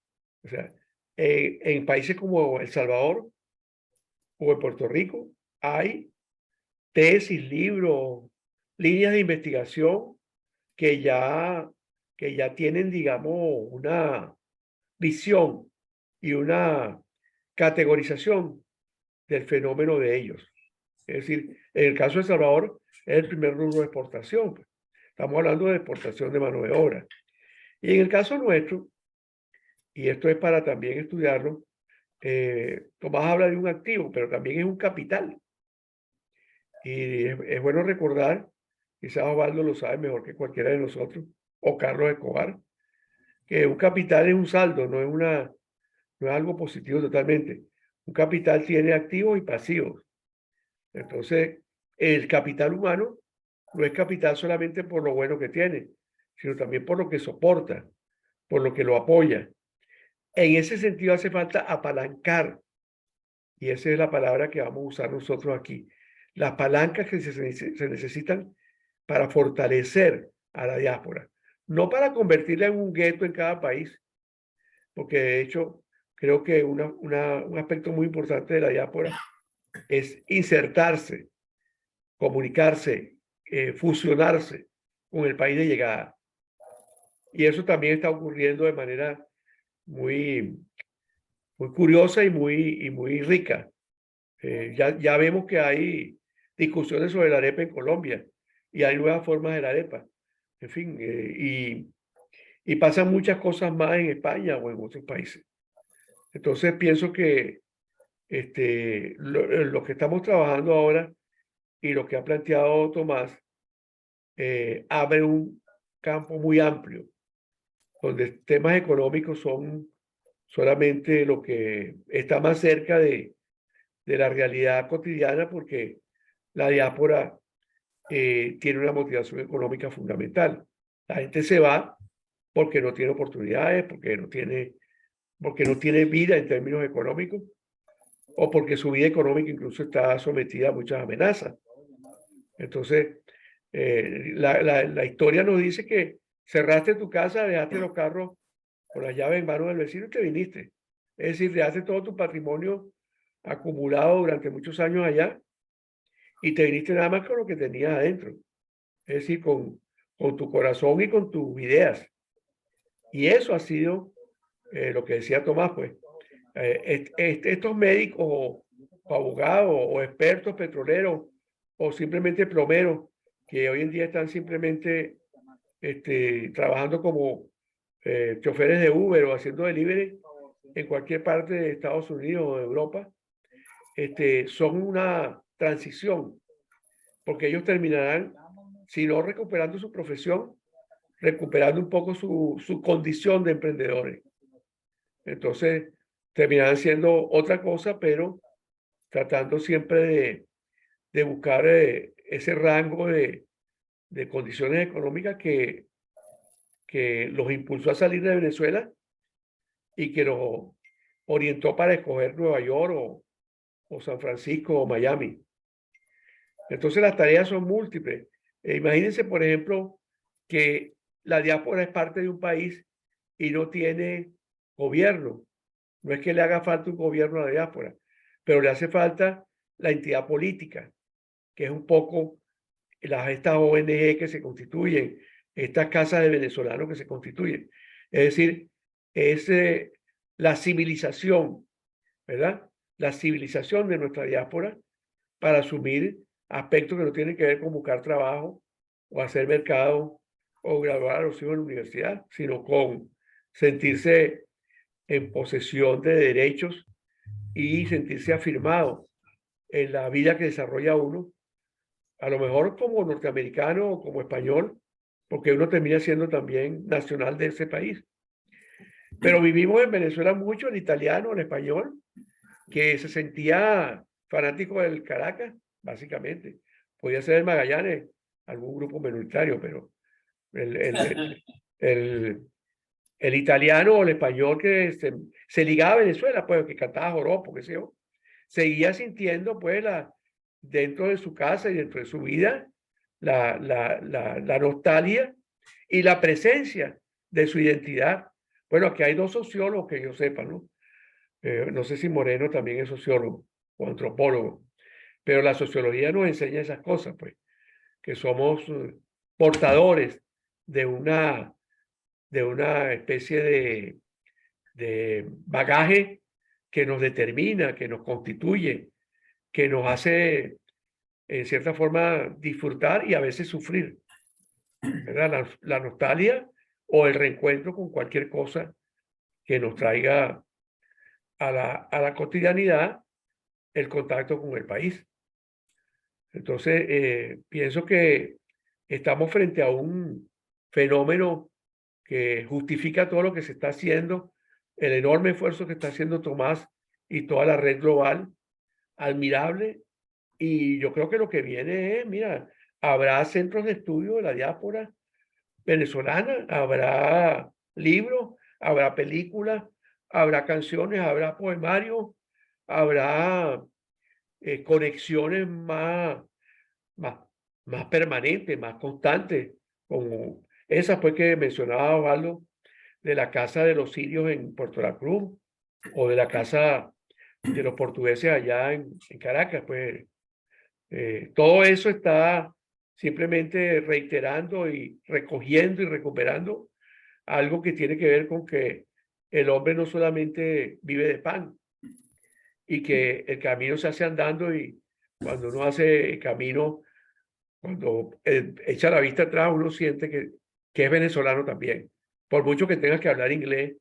O sea, en países como El Salvador o en Puerto Rico hay tesis, libros, líneas de investigación que que ya tienen, digamos, una visión y una categorización del fenómeno de ellos. Es decir, en el caso de El Salvador es el primer rubro de exportación. Pues. Estamos hablando de exportación de mano de obra. Y en el caso nuestro, y esto es para también estudiarlo, Tomás habla de un activo, pero también es un capital. Y es bueno recordar, quizás Osvaldo lo sabe mejor que cualquiera de nosotros, o Carlos Escobar, que un capital es un saldo, no es algo positivo totalmente. Un capital tiene activos y pasivos. Entonces, el capital humano no es capital solamente por lo bueno que tiene, sino también por lo que soporta, por lo que lo apoya. En ese sentido hace falta apalancar, y esa es la palabra que vamos a usar nosotros aquí, las palancas que se necesitan para fortalecer a la diáspora, no para convertirla en un gueto en cada país, porque de hecho creo que un aspecto muy importante de la diáspora es insertarse, comunicarse, fusionarse con el país de llegada. Y eso también está ocurriendo de manera muy, muy curiosa y muy rica. Ya vemos que hay discusiones sobre la arepa en Colombia y hay nuevas formas de la arepa. En fin, y pasan muchas cosas más en España o en otros países. Entonces pienso que lo que estamos trabajando ahora y lo que ha planteado Tomás abre un campo muy amplio, donde temas económicos son solamente lo que está más cerca de la realidad cotidiana, porque la diáspora tiene una motivación económica fundamental. La gente se va porque no tiene oportunidades, porque no tiene vida en términos económicos, o porque su vida económica incluso está sometida a muchas amenazas. Entonces, la historia nos dice que cerraste tu casa, dejaste los carros con las llaves en manos del vecino y te viniste. Es decir, dejaste todo tu patrimonio acumulado durante muchos años allá y te viniste nada más con lo que tenías adentro. Es decir, con tu corazón y con tus ideas. Y eso ha sido lo que decía Tomás, pues. Estos médicos o abogados o expertos petroleros o simplemente plomeros que hoy en día están simplemente trabajando como choferes de Uber o haciendo delivery en cualquier parte de Estados Unidos o de Europa, son una transición, porque ellos terminarán, si no recuperando su profesión, recuperando un poco su condición de emprendedores. Entonces, terminarán siendo otra cosa, pero tratando siempre de buscar ese rango de condiciones económicas que los impulsó a salir de Venezuela y que los orientó para escoger Nueva York o San Francisco o Miami. Entonces las tareas son múltiples. Imagínense, por ejemplo, que la diáspora es parte de un país y no tiene gobierno. No es que le haga falta un gobierno a la diáspora, pero le hace falta la entidad política, que es un poco estas ONG que se constituyen, estas casas de venezolanos que se constituyen. Es decir, es la civilización, ¿verdad? La civilización de nuestra diáspora para asumir aspectos que no tienen que ver con buscar trabajo o hacer mercado o graduar a los hijos en la universidad, sino con sentirse en posesión de derechos y sentirse afirmado en la vida que desarrolla uno, a lo mejor como norteamericano o como español, porque uno termina siendo también nacional de ese país. Pero vivimos en Venezuela mucho el italiano, el español, que se sentía fanático del Caracas, básicamente. Podía ser el Magallanes, algún grupo minoritario, pero el italiano o el español que se ligaba a Venezuela, pues que cantaba joropo, qué sé yo, seguía sintiendo pues dentro de su casa y dentro de su vida la nostalgia y la presencia de su identidad. Bueno, aquí hay dos sociólogos que yo sepa, ¿no? No sé si Moreno también es sociólogo o antropólogo, pero la sociología nos enseña esas cosas, pues, que somos portadores de una especie de bagaje que nos determina, que nos constituye, que nos hace, en cierta forma, disfrutar y a veces sufrir, ¿verdad? La nostalgia o el reencuentro con cualquier cosa que nos traiga a la cotidianidad el contacto con el país. Entonces, pienso que estamos frente a un fenómeno que justifica todo lo que se está haciendo, el enorme esfuerzo que está haciendo Tomás y toda la red global, admirable. Y yo creo que lo que viene es, mira, habrá centros de estudio de la diáspora venezolana, habrá libros, habrá películas, habrá canciones, habrá poemarios, habrá conexiones más permanentes, más constantes, como esas pues que mencionaba Osvaldo, de la casa de los sirios en Puerto La Cruz o de la casa de los portugueses allá en Caracas, pues todo eso está simplemente reiterando y recogiendo y recuperando algo que tiene que ver con que el hombre no solamente vive de pan y que el camino se hace andando, y cuando uno hace el camino, cuando echa la vista atrás, uno siente que es venezolano también. Por mucho que tengas que hablar inglés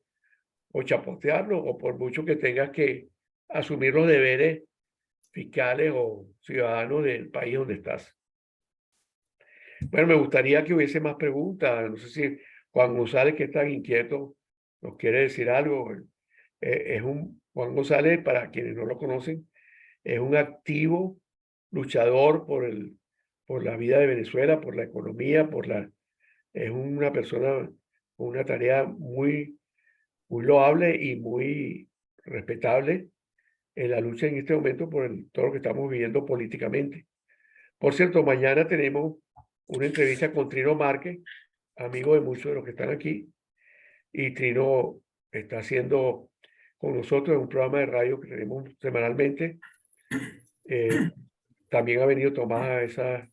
o chapotearlo, o por mucho que tengas que asumir los deberes fiscales o ciudadanos del país donde estás. Bueno, me gustaría que hubiese más preguntas. No sé si Juan González, que es tan inquieto, nos quiere decir algo. Juan González, para quienes no lo conocen, es un activo luchador por la vida de Venezuela, por la economía, es una persona con una tarea muy loable y muy respetable en la lucha en este momento por todo lo que estamos viviendo políticamente. Por cierto, mañana tenemos una entrevista con Trino Márquez, amigo de muchos de los que están aquí, y Trino está haciendo con nosotros un programa de radio que tenemos semanalmente. También ha venido Tomás a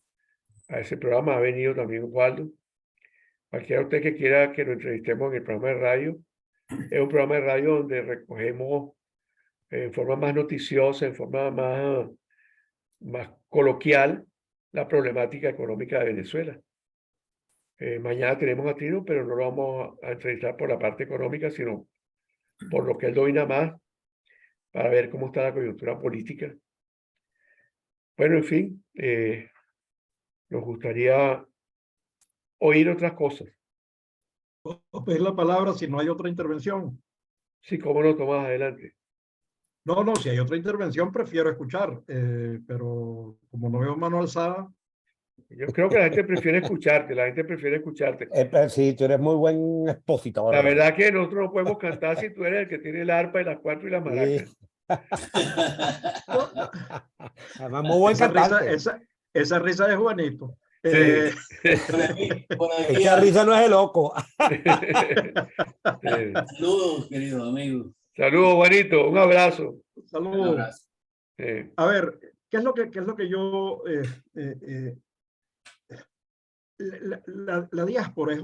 ese programa, ha venido también Osvaldo. Cualquiera de ustedes que quiera que lo entrevistemos en el programa de radio, es un programa de radio donde recogemos en forma más noticiosa, en forma más coloquial, la problemática económica de Venezuela. Mañana tenemos a Trino, pero no lo vamos a entrevistar por la parte económica, sino por lo que él domina más, para ver cómo está la coyuntura política. Bueno, en fin, nos gustaría oír otras cosas. ¿Puedo pedir la palabra si no hay otra intervención? Sí, cómo no, Tomás, adelante. No, si hay otra intervención prefiero escuchar, pero como no veo mano alzada. Yo creo que la gente prefiere escucharte, la gente prefiere escucharte. Sí, tú eres muy buen expositor. La verdad que nosotros no podemos cantar si tú eres el que tiene el arpa y las cuatro y las maracas. No, no, Además, muy buen esa risa, cantante. esa risa de Juanito. Sí. Por aquí, Echa risa no es el loco. Sí. saludos, queridos amigos. Saludos, Juanito. Un abrazo. Un Saludos. abrazo. A ver, ¿qué es lo que yo... la diáspora es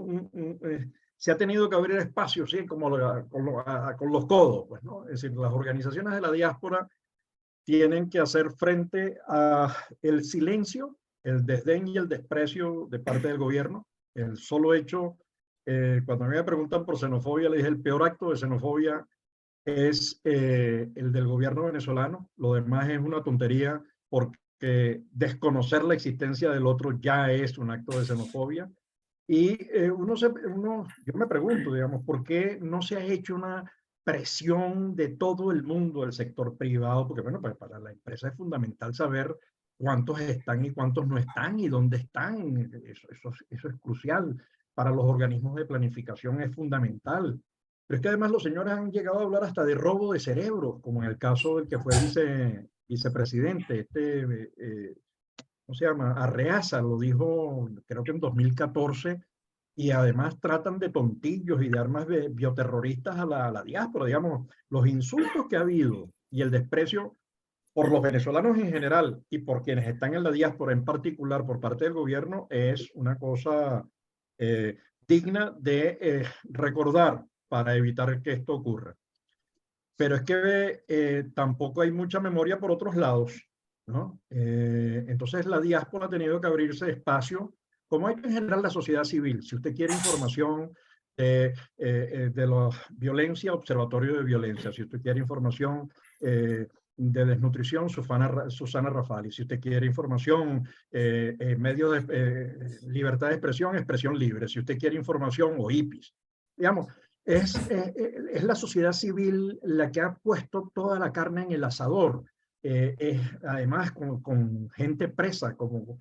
se ha tenido que abrir espacio, ¿sí? Como con los codos, pues, ¿no? Es decir, las organizaciones de la diáspora tienen que hacer frente a el silencio, el desdén y el desprecio de parte del gobierno. El solo hecho, cuando me preguntan por xenofobia, le dije el peor acto de xenofobia es el del gobierno venezolano. Lo demás es una tontería porque desconocer la existencia del otro ya es un acto de xenofobia. Y yo me pregunto, digamos, ¿por qué no se ha hecho una presión de todo el mundo del sector privado? Porque, bueno, pues para la empresa es fundamental saber cuántos están y cuántos no están y dónde están. Eso es crucial. Para los organismos de planificación es fundamental. Pero es que además los señores han llegado a hablar hasta de robo de cerebros, como en el caso del que fue vicepresidente, ¿cómo se llama? Arreaza lo dijo, creo que en 2014, y además tratan de tontillos y de armas bioterroristas a la diáspora. Digamos, los insultos que ha habido y el desprecio por los venezolanos en general y por quienes están en la diáspora en particular por parte del gobierno es una cosa digna de recordar para evitar que esto ocurra. Pero es que tampoco hay mucha memoria por otros lados, ¿no? Entonces la diáspora ha tenido que abrirse espacio, como hay en general la sociedad civil. Si usted quiere información de la violencia, Observatorio de Violencia. Si usted quiere información de desnutrición, Susana Rafali. Si usted quiere información, medios de libertad de expresión, Expresión Libre. Si usted quiere información, o IPIS. Digamos, es la sociedad civil la que ha puesto toda la carne en el asador. Además, con gente presa, como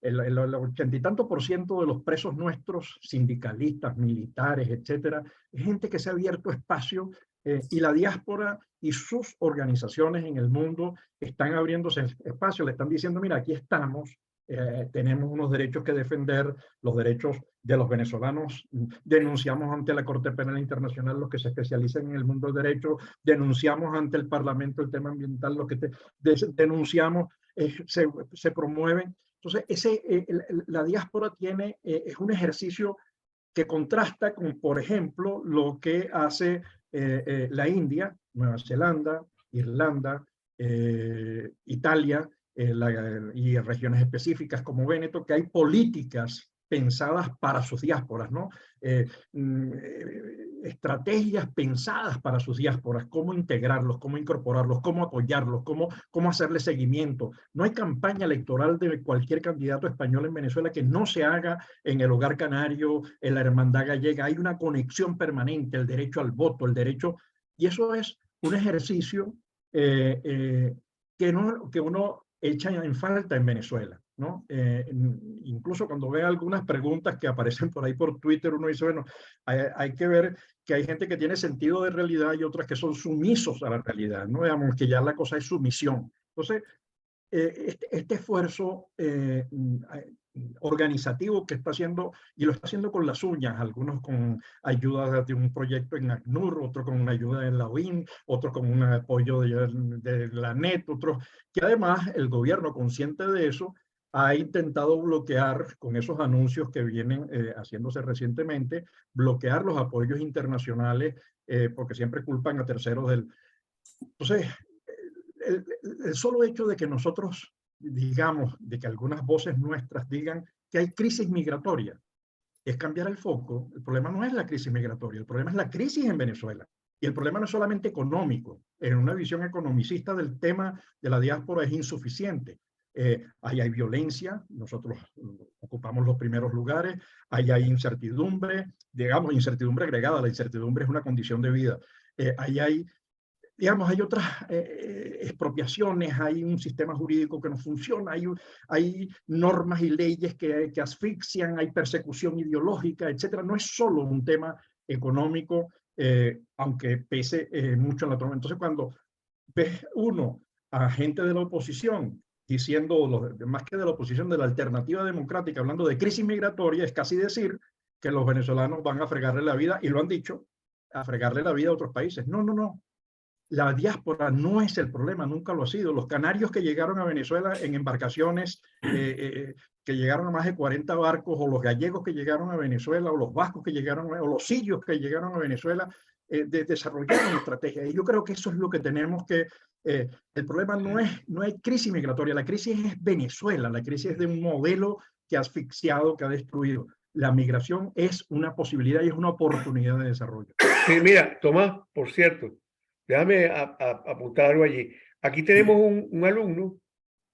el 80 y tanto por ciento de los presos nuestros, sindicalistas, militares, etcétera, es gente que se ha abierto espacio y la diáspora y sus organizaciones en el mundo están abriéndose espacio, le están diciendo, mira, aquí estamos, tenemos unos derechos que defender, los derechos de los venezolanos, denunciamos ante la Corte Penal Internacional los que se especializan en el mundo del derecho, denunciamos ante el Parlamento el tema ambiental, lo que denunciamos, se promueven. Entonces, la diáspora es un ejercicio que contrasta con, por ejemplo, lo que hace la India, Nueva Zelanda, Irlanda, Italia, y regiones específicas como Véneto, que hay políticas pensadas para sus diásporas, ¿no? Estrategias pensadas para sus diásporas, cómo integrarlos, cómo incorporarlos, cómo apoyarlos, cómo hacerle seguimiento. No hay campaña electoral de cualquier candidato español en Venezuela que no se haga en el Hogar Canario, en la Hermandad Gallega. Hay una conexión permanente, el derecho al voto, el derecho... Y eso es un ejercicio que uno echa en falta en Venezuela, ¿no? Incluso cuando ve algunas preguntas que aparecen por ahí por Twitter, uno dice, bueno, hay que ver que hay gente que tiene sentido de realidad y otras que son sumisos a la realidad, ¿no? Digamos que ya la cosa es sumisión. Entonces, este esfuerzo organizativo que está haciendo, y lo está haciendo con las uñas, algunos con ayuda de un proyecto en ACNUR, otro con una ayuda en la UIN, otro con un apoyo de la NET, otros que además el gobierno, consciente de eso, ha intentado bloquear con esos anuncios que vienen haciéndose recientemente, bloquear los apoyos internacionales porque siempre culpan a terceros del... Entonces, el solo hecho de que nosotros digamos, de que algunas voces nuestras digan que hay crisis migratoria, es cambiar el foco. El problema no es la crisis migratoria, el problema es la crisis en Venezuela. Y el problema no es solamente económico. En una visión economicista del tema de la diáspora es insuficiente. Ahí hay violencia, nosotros ocupamos los primeros lugares, ahí hay incertidumbre, digamos, incertidumbre agregada, la incertidumbre es una condición de vida. Ahí hay, digamos, hay otras expropiaciones, hay un sistema jurídico que no funciona, hay normas y leyes que asfixian, hay persecución ideológica, etcétera. No es solo un tema económico, aunque pese mucho en la tormenta. Entonces, cuando ves uno a gente de la oposición diciendo, más que de la oposición, de la alternativa democrática, hablando de crisis migratoria, es casi decir que los venezolanos van a fregarle la vida, y lo han dicho, a fregarle la vida a otros países. No, no, no. La diáspora no es el problema, nunca lo ha sido. Los canarios que llegaron a Venezuela en embarcaciones, que llegaron a más de 40 barcos, o los gallegos que llegaron a Venezuela, o los vascos que llegaron, o los sirios que llegaron a Venezuela, desarrollaron estrategias. Y yo creo que eso es lo que tenemos que... el problema no hay crisis migratoria, la crisis es Venezuela, la crisis es de un modelo que ha asfixiado, que ha destruido. La migración es una posibilidad y es una oportunidad de desarrollo. Sí, mira, Tomás, por cierto, déjame apuntar algo allí. Aquí tenemos un alumno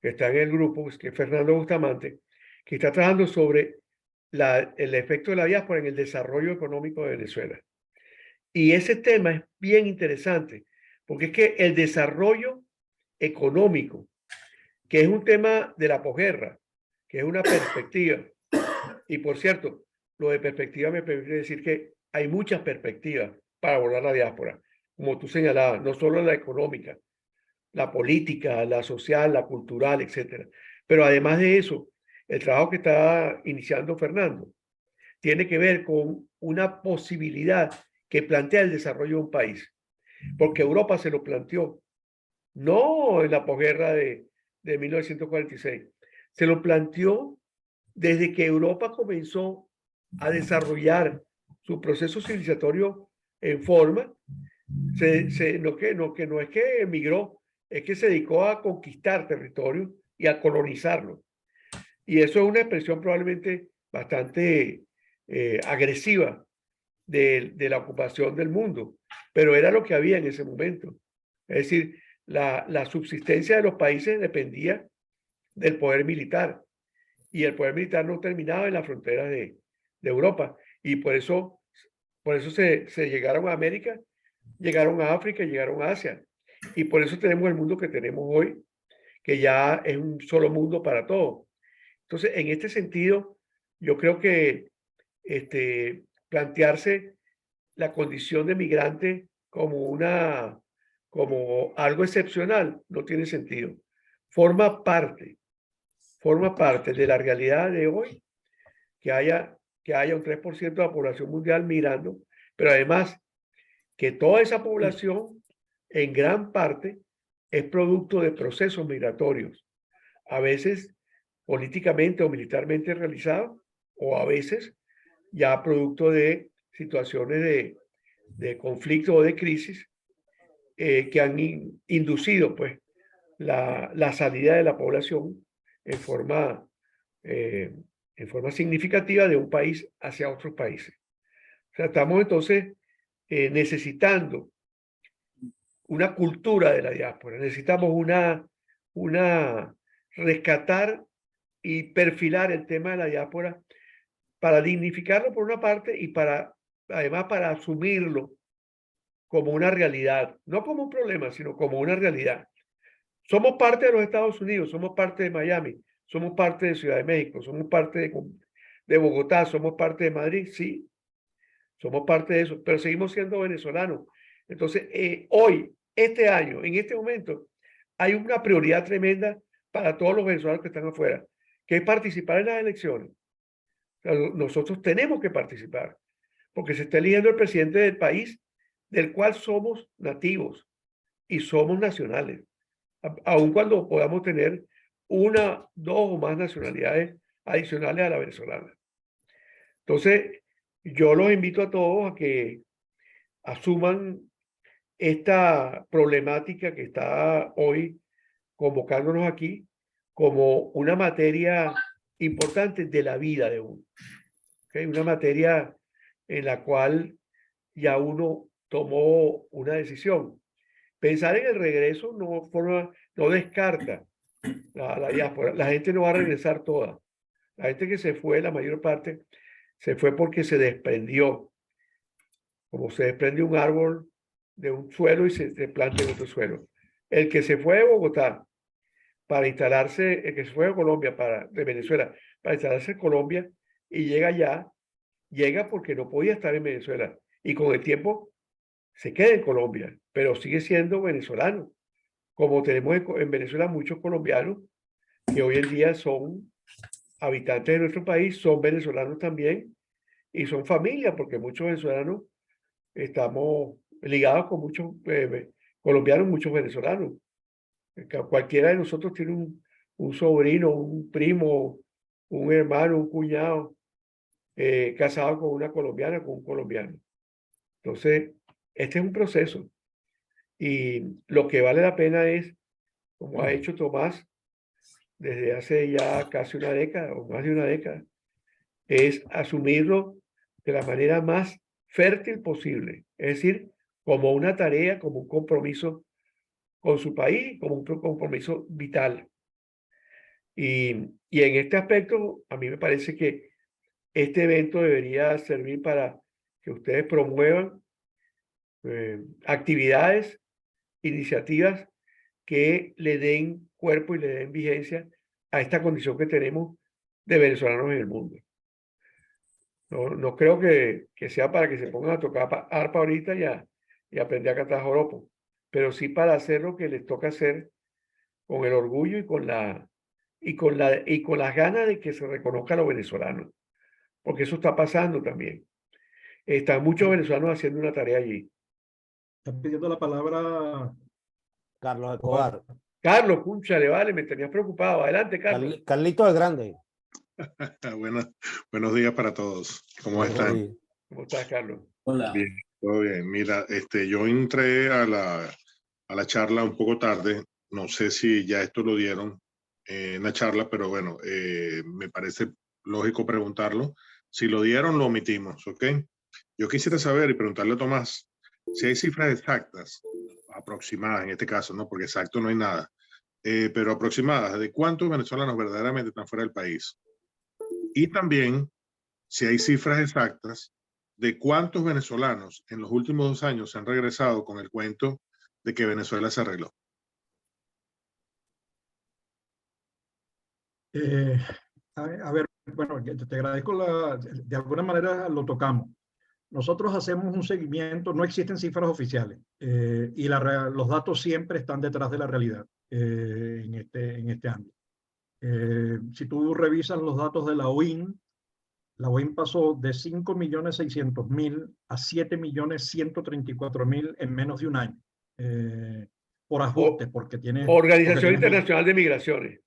que está en el grupo, que es Fernando Bustamante, que está trabajando sobre el efecto de la diáspora en el desarrollo económico de Venezuela. Y ese tema es bien interesante, porque es que el desarrollo económico, que es un tema de la posguerra, que es una perspectiva, y por cierto, lo de perspectiva me permite decir que hay muchas perspectivas para abordar la diáspora, como tú señalabas, no solo la económica, la política, la social, la cultural, etcétera. Pero además de eso, el trabajo que está iniciando Fernando tiene que ver con una posibilidad que plantea el desarrollo de un país, porque Europa se lo planteó, no en la posguerra de 1946, se lo planteó desde que Europa comenzó a desarrollar su proceso civilizatorio en forma. No es que emigró, es que se dedicó a conquistar territorio y a colonizarlo. Y eso es una expresión probablemente bastante agresiva de la ocupación del mundo, pero era lo que había en ese momento. Es decir, la subsistencia de los países dependía del poder militar, y el poder militar no terminaba en las fronteras de Europa, y por eso se llegaron a América, llegaron a África, llegaron a Asia, y por eso tenemos el mundo que tenemos hoy, que ya es un solo mundo para todos. Entonces, en este sentido, yo creo que plantearse la condición de migrante como algo excepcional no tiene sentido. Forma parte de la realidad de hoy que haya un 3% de la población mundial migrando, pero además que toda esa población en gran parte es producto de procesos migratorios, a veces políticamente o militarmente realizados, o a veces ya producto de situaciones de conflicto o de crisis que han inducido pues la salida de la población en forma significativa de un país hacia otros países. O sea, estamos entonces necesitando una cultura de la diáspora, necesitamos rescatar y perfilar el tema de la diáspora para dignificarlo por una parte y además para asumirlo como una realidad, no como un problema, sino como una realidad. Somos parte de los Estados Unidos, somos parte de Miami, somos parte de Ciudad de México, somos parte de Bogotá, somos parte de Madrid, sí, somos parte de eso, pero seguimos siendo venezolanos. Entonces, hoy, este año, en este momento, hay una prioridad tremenda para todos los venezolanos que están afuera, que es participar en las elecciones. O sea, nosotros tenemos que participar, porque se está eligiendo el presidente del país del cual somos nativos y somos nacionales, aun cuando podamos tener una, dos o más nacionalidades adicionales a la venezolana. Entonces, yo los invito a todos a que asuman esta problemática que está hoy convocándonos aquí como una materia importante de la vida de uno. ¿Okay? Una materia en la cual ya uno tomó una decisión. Pensar en el regreso no descarta la diáspora. La gente no va a regresar toda. La gente que se fue, la mayor parte, se fue porque se desprendió. Como se desprende un árbol de un suelo y se planta en otro suelo. El que se fue de Bogotá para instalarse, el que se fue de Colombia, de Venezuela, para instalarse en Colombia y llega allá, llega porque no podía estar en Venezuela. Y con el tiempo se queda en Colombia, pero sigue siendo venezolano, como tenemos en Venezuela muchos colombianos que hoy en día son habitantes de nuestro país, son venezolanos también y son familia, porque muchos venezolanos estamos ligados con muchos colombianos, muchos venezolanos. Cualquiera de nosotros tiene un sobrino, un primo, un hermano, un cuñado casado con una colombiana, con un colombiano. Entonces, este es un proceso y lo que vale la pena es, como ha hecho Tomás desde hace ya casi una década o más de una década, es asumirlo de la manera más fértil posible, es decir, como una tarea, como un compromiso con su país, como un compromiso vital. Y en este aspecto, a mí me parece que este evento debería servir para que ustedes promuevan actividades, iniciativas que le den cuerpo y le den vigencia a esta condición que tenemos de venezolanos en el mundo. No creo que sea para que se pongan a tocar arpa ahorita y aprender a cantar joropo, pero sí para hacer lo que les toca hacer con el orgullo y con las ganas de que se reconozca a los venezolanos, porque eso está pasando también. Están muchos venezolanos haciendo una tarea allí. Está pidiendo la palabra. Carlos Escobar. Carlos, cúnchale, vale, me tenías preocupado. Adelante, Carlos. Carlito el Grande. Buenos días para todos. ¿Cómo están? ¿Cómo estás, Carlos? Hola. Bien, todo bien. Mira, yo entré a la charla un poco tarde. No sé si ya esto lo dieron en la charla, pero bueno, me parece lógico preguntarlo. Si lo dieron, lo omitimos, ¿ok? Yo quisiera saber y preguntarle a Tomás si hay cifras exactas, aproximadas en este caso, ¿no? Porque exacto no hay nada, pero aproximadas de cuántos venezolanos verdaderamente están fuera del país. Y también si hay cifras exactas de cuántos venezolanos en los últimos 2 años se han regresado con el cuento de que Venezuela se arregló. A ver, bueno, te agradezco de alguna manera lo tocamos. Nosotros hacemos un seguimiento, no existen cifras oficiales y los datos siempre están detrás de la realidad en este ámbito. Si tú revisas los datos de la OIN pasó de 5.600.000 a 7.134.000 en menos de un año. Por ajuste, porque tiene... Organización Internacional de Migraciones.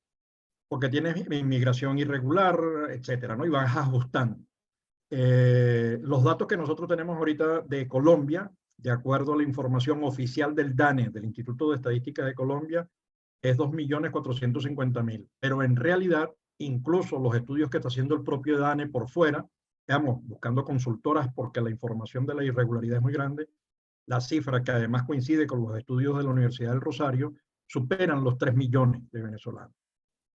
Porque tienes inmigración irregular, etcétera, ¿no? Y vas ajustando. Los datos que nosotros tenemos ahorita de Colombia, de acuerdo a la información oficial del DANE, del Instituto de Estadística de Colombia, es 2.450.000. Pero en realidad, incluso los estudios que está haciendo el propio DANE por fuera, digamos, buscando consultoras porque la información de la irregularidad es muy grande, la cifra que además coincide con los estudios de la Universidad del Rosario, superan los 3 millones de venezolanos.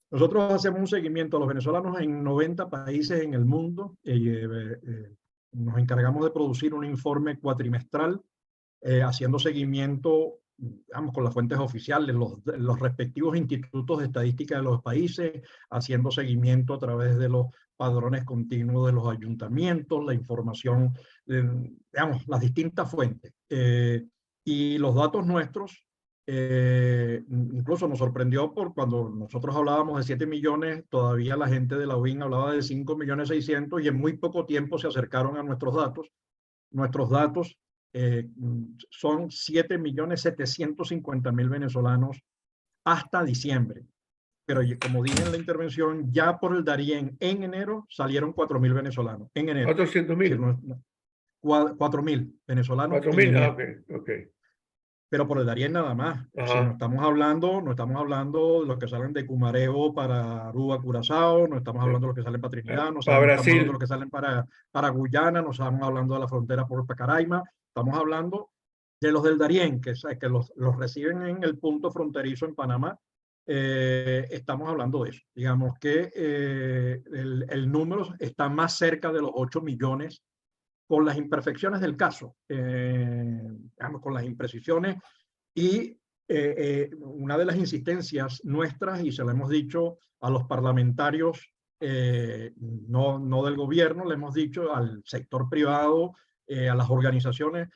Nosotros hacemos un seguimiento a los venezolanos en 90 países en el mundo. Nos encargamos de producir un informe cuatrimestral haciendo seguimiento, digamos, con las fuentes oficiales, los respectivos institutos de estadística de los países, haciendo seguimiento a través de los padrones continuos de los ayuntamientos, la información, digamos, las distintas fuentes. Y los datos nuestros, incluso nos sorprendió por cuando nosotros hablábamos de 7 millones, todavía la gente de la UIN hablaba de 5.600.000 y en muy poco tiempo se acercaron a nuestros datos. Nuestros datos son 7.750.000 venezolanos hasta diciembre. Pero como dije en la intervención, ya por el Darién en enero salieron 4.000 venezolanos. En enero. 400.000. 4.000 venezolanos. 4.000, ok. Pero por el Darién nada más. Si no estamos hablando de los que salen de Cumareo para Aruba, Curazao, no estamos hablando de los que salen para Trinidad, no estamos hablando de los que salen para Guyana, no estamos hablando de la frontera por Pacaraima, estamos hablando de los del Darién, que los reciben en el punto fronterizo en Panamá. Estamos hablando de eso. Digamos que el número está más cerca de los 8 millones con las imperfecciones del caso, digamos, con las imprecisiones y una de las insistencias nuestras, y se lo hemos dicho a los parlamentarios, no del gobierno, le hemos dicho al sector privado, a las organizaciones,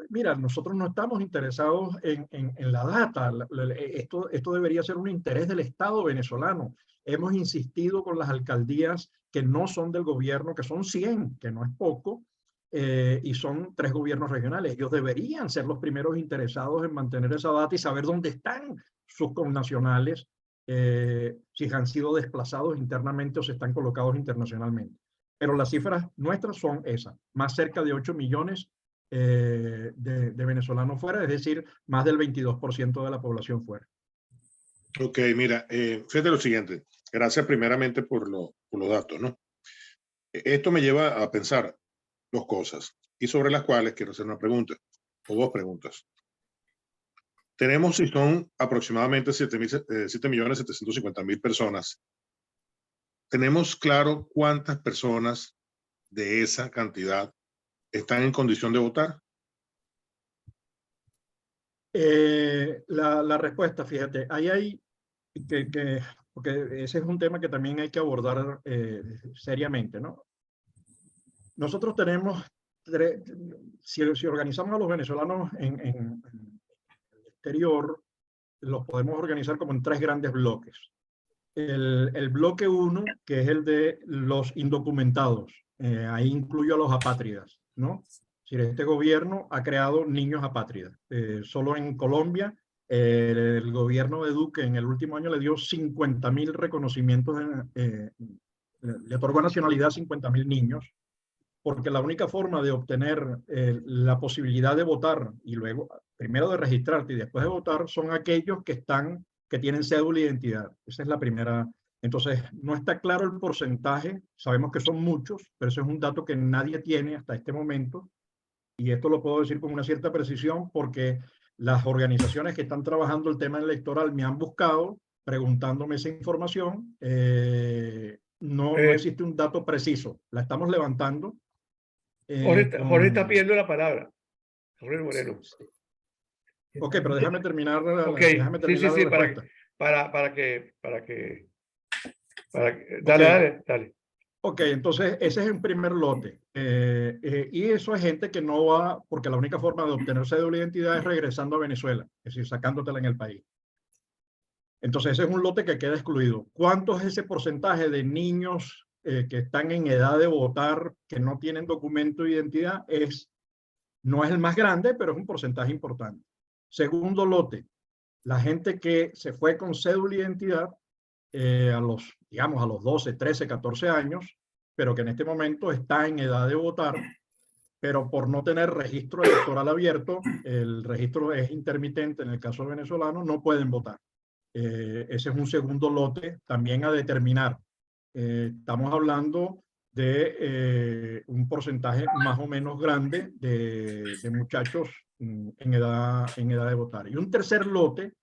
mira, nosotros no estamos interesados en la data. Esto debería ser un interés del Estado venezolano. Hemos insistido con las alcaldías que no son del gobierno, que son 100, que no es poco, y son 3 gobiernos regionales. Ellos deberían ser los primeros interesados en mantener esa data y saber dónde están sus connacionales, si han sido desplazados internamente o se están colocados internacionalmente. Pero las cifras nuestras son esas, más cerca de 8 millones de venezolanos fuera, es decir, más del 22% de la población fuera. Ok, mira, fíjate lo siguiente. Gracias primeramente por los datos, ¿no? Esto me lleva a pensar 2 cosas y sobre las cuales quiero hacer una pregunta o 2 preguntas. Tenemos, si son aproximadamente 7.750.000 personas, ¿tenemos claro cuántas personas de esa cantidad están en condición de votar? La respuesta, fíjate, ahí hay porque ese es un tema que también hay que abordar seriamente, ¿no? Nosotros tenemos, si organizamos a los venezolanos en el exterior, los podemos organizar como en 3 grandes bloques. El bloque 1, que es el de los indocumentados, ahí incluyo a los apátridas, ¿no? Es decir, este gobierno ha creado niños apátridas. Solo en Colombia, el gobierno de Duque en el último año le dio 50.000 reconocimientos, le otorgó nacionalidad a 50.000 niños, porque la única forma de obtener la posibilidad de votar y luego, primero de registrarte y después de votar, son aquellos que tienen cédula de identidad. Esa es la primera. Entonces, no está claro el porcentaje, sabemos que son muchos, pero ese es un dato que nadie tiene hasta este momento, y esto lo puedo decir con una cierta precisión porque las organizaciones que están trabajando el tema electoral me han buscado preguntándome esa información. No existe un dato preciso, la estamos levantando. Jorge está pidiendo la palabra. Jorge Moreno. Ok, pero déjame terminar, Okay. déjame terminar Sí, la respuesta. Dale, dale. Ok, entonces ese es un primer lote. Y eso es gente que no va, porque la única forma de obtener cédula de identidad es regresando a Venezuela, es decir, sacándotela en el país. Entonces ese es un lote que queda excluido. ¿Cuánto es ese porcentaje de niños que están en edad de votar, que no tienen documento de identidad? No es el más grande, pero es un porcentaje importante. Segundo lote, la gente que se fue con cédula de identidad a los 12, 13, 14 años, pero que en este momento está en edad de votar, pero por no tener registro electoral abierto, el registro es intermitente en el caso venezolano, no pueden votar. Ese es un segundo lote también a determinar. Estamos hablando de un porcentaje más o menos grande de muchachos en edad de votar. Y un tercer lote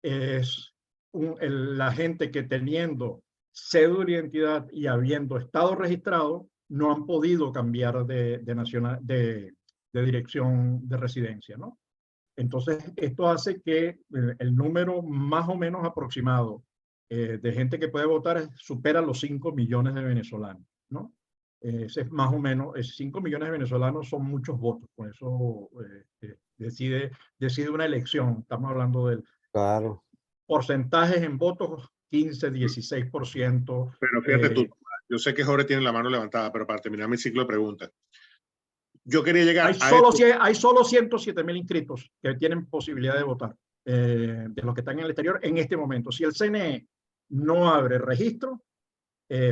es la gente que teniendo cédula de identidad y habiendo estado registrado, no han podido cambiar de dirección de residencia, ¿no? Entonces, esto hace que el número más o menos aproximado de gente que puede votar supera los 5 millones de venezolanos, ¿no? Ese es más o menos, 5 millones de venezolanos son muchos votos, por eso decide una elección. Estamos hablando del porcentajes en votos, 15, 16%. Pero fíjate tú, yo sé que Jorge tiene la mano levantada, pero para terminar mi ciclo de preguntas, yo quería llegar hay solo 107.000 inscritos que tienen posibilidad de votar, de los que están en el exterior en este momento. Si el CNE no abre registro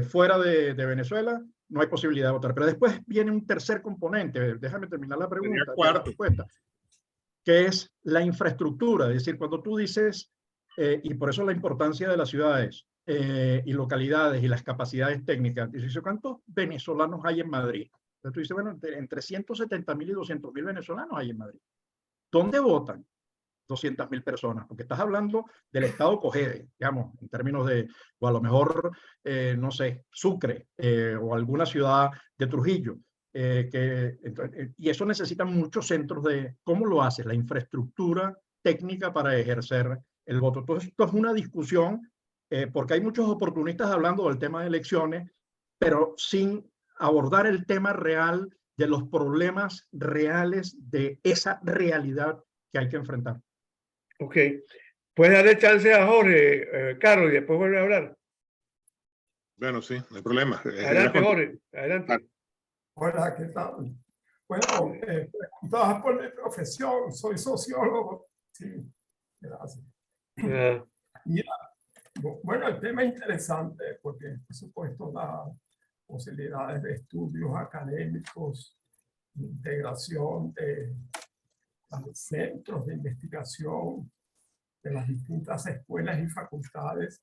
fuera de Venezuela, no hay posibilidad de votar. Pero después viene un tercer componente, déjame terminar la pregunta, la respuesta, que es la infraestructura. Es decir, cuando tú dices, y por eso la importancia de las ciudades y localidades y las capacidades técnicas, dices, ¿cuántos venezolanos hay en Madrid? Entonces tú dices, bueno, entre 170.000 y 200.000 venezolanos hay en Madrid. ¿Dónde votan 200.000 personas? Porque estás hablando del estado Cogede, digamos, en términos de, o a lo mejor, no sé, Sucre o alguna ciudad de Trujillo. Y eso necesita muchos centros de, ¿cómo lo haces? La infraestructura técnica para ejercer el voto. Entonces, esto es una discusión, porque hay muchos oportunistas hablando del tema de elecciones, pero sin abordar el tema real de los problemas reales de esa realidad que hay que enfrentar. Ok. ¿Puedes darle chance a Jorge, Carlos, y después vuelve a hablar? Bueno, sí, no hay problema. Adelante, Jorge. Adelante. Hola, ¿qué tal? Bueno, preguntaba por mi profesión, soy sociólogo. Sí, gracias. Ah, Mira, bueno, el tema es interesante porque, por supuesto, da posibilidades de estudios académicos, integración de centros de investigación de las distintas escuelas y facultades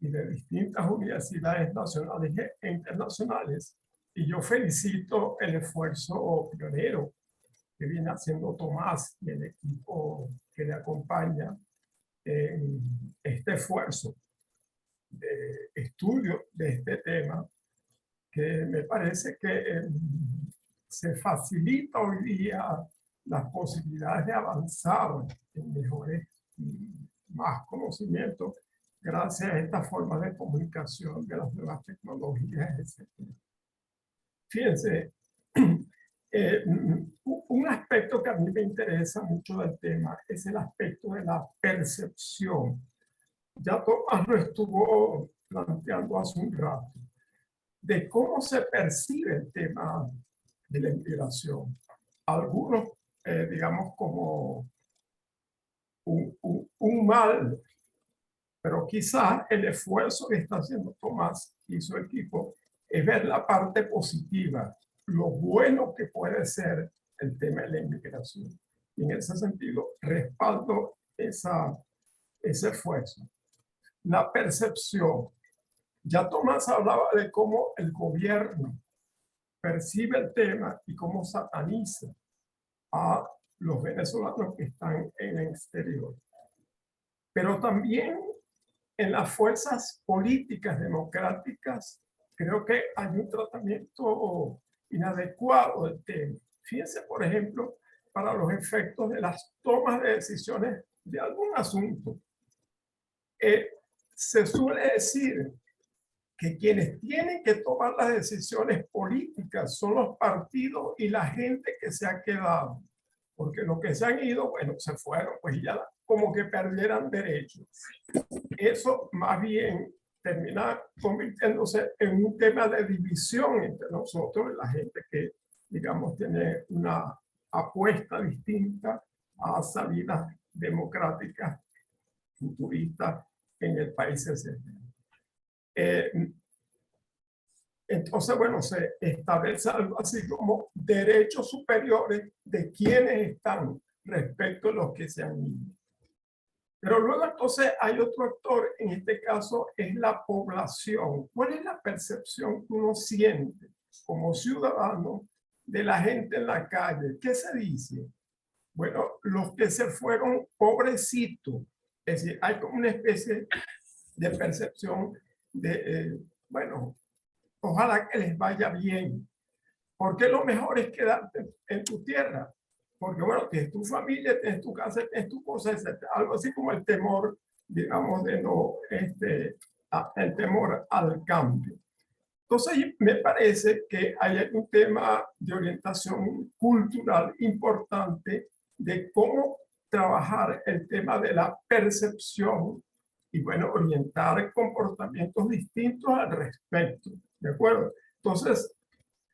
y de distintas universidades nacionales e internacionales. Y yo felicito el esfuerzo pionero que viene haciendo Tomás y el equipo que le acompaña en este esfuerzo de estudio de este tema, que me parece que se facilita hoy día las posibilidades de avanzar en mejores y más conocimientos gracias a esta forma de comunicación de las nuevas tecnologías, etc. Fíjense, un aspecto que a mí me interesa mucho del tema es el aspecto de la percepción. Ya Tomás lo estuvo planteando hace un rato, de cómo se percibe el tema de la inmigración. Algunos, digamos, como un mal, pero quizás el esfuerzo que está haciendo Tomás y su equipo es ver la parte positiva, lo bueno que puede ser el tema de la inmigración. Y en ese sentido, respaldo ese esfuerzo. La percepción. Ya Tomás hablaba de cómo el gobierno percibe el tema y cómo sataniza a los venezolanos que están en el exterior. Pero también en las fuerzas políticas democráticas creo que hay un tratamiento inadecuado del tema. Fíjense, por ejemplo, para los efectos de las tomas de decisiones de algún asunto. Se suele decir que quienes tienen que tomar las decisiones políticas son los partidos y la gente que se ha quedado. Porque los que se han ido, bueno, se fueron, pues ya como que perdieran derechos. Eso más bien termina convirtiéndose en un tema de división entre nosotros, la gente que, digamos, tiene una apuesta distinta a salidas democráticas, futuristas en el país, etc. Entonces, bueno, se establece algo así como derechos superiores de quienes están respecto a los que se han ido. Pero luego entonces hay otro actor, en este caso es la población. ¿Cuál es la percepción que uno siente como ciudadano de la gente en la calle? ¿Qué se dice? Bueno, los que se fueron, pobrecitos. Es decir, hay como una especie de percepción de, bueno, ojalá que les vaya bien. Porque lo mejor es quedarte en tu tierra. Porque, bueno, tienes tu familia, tienes tu casa, tienes tu cosa, etc. Algo así como el temor, digamos, de no, el temor al cambio. Entonces, me parece que hay un tema de orientación cultural importante de cómo trabajar el tema de la percepción y, bueno, orientar comportamientos distintos al respecto. ¿De acuerdo? Entonces,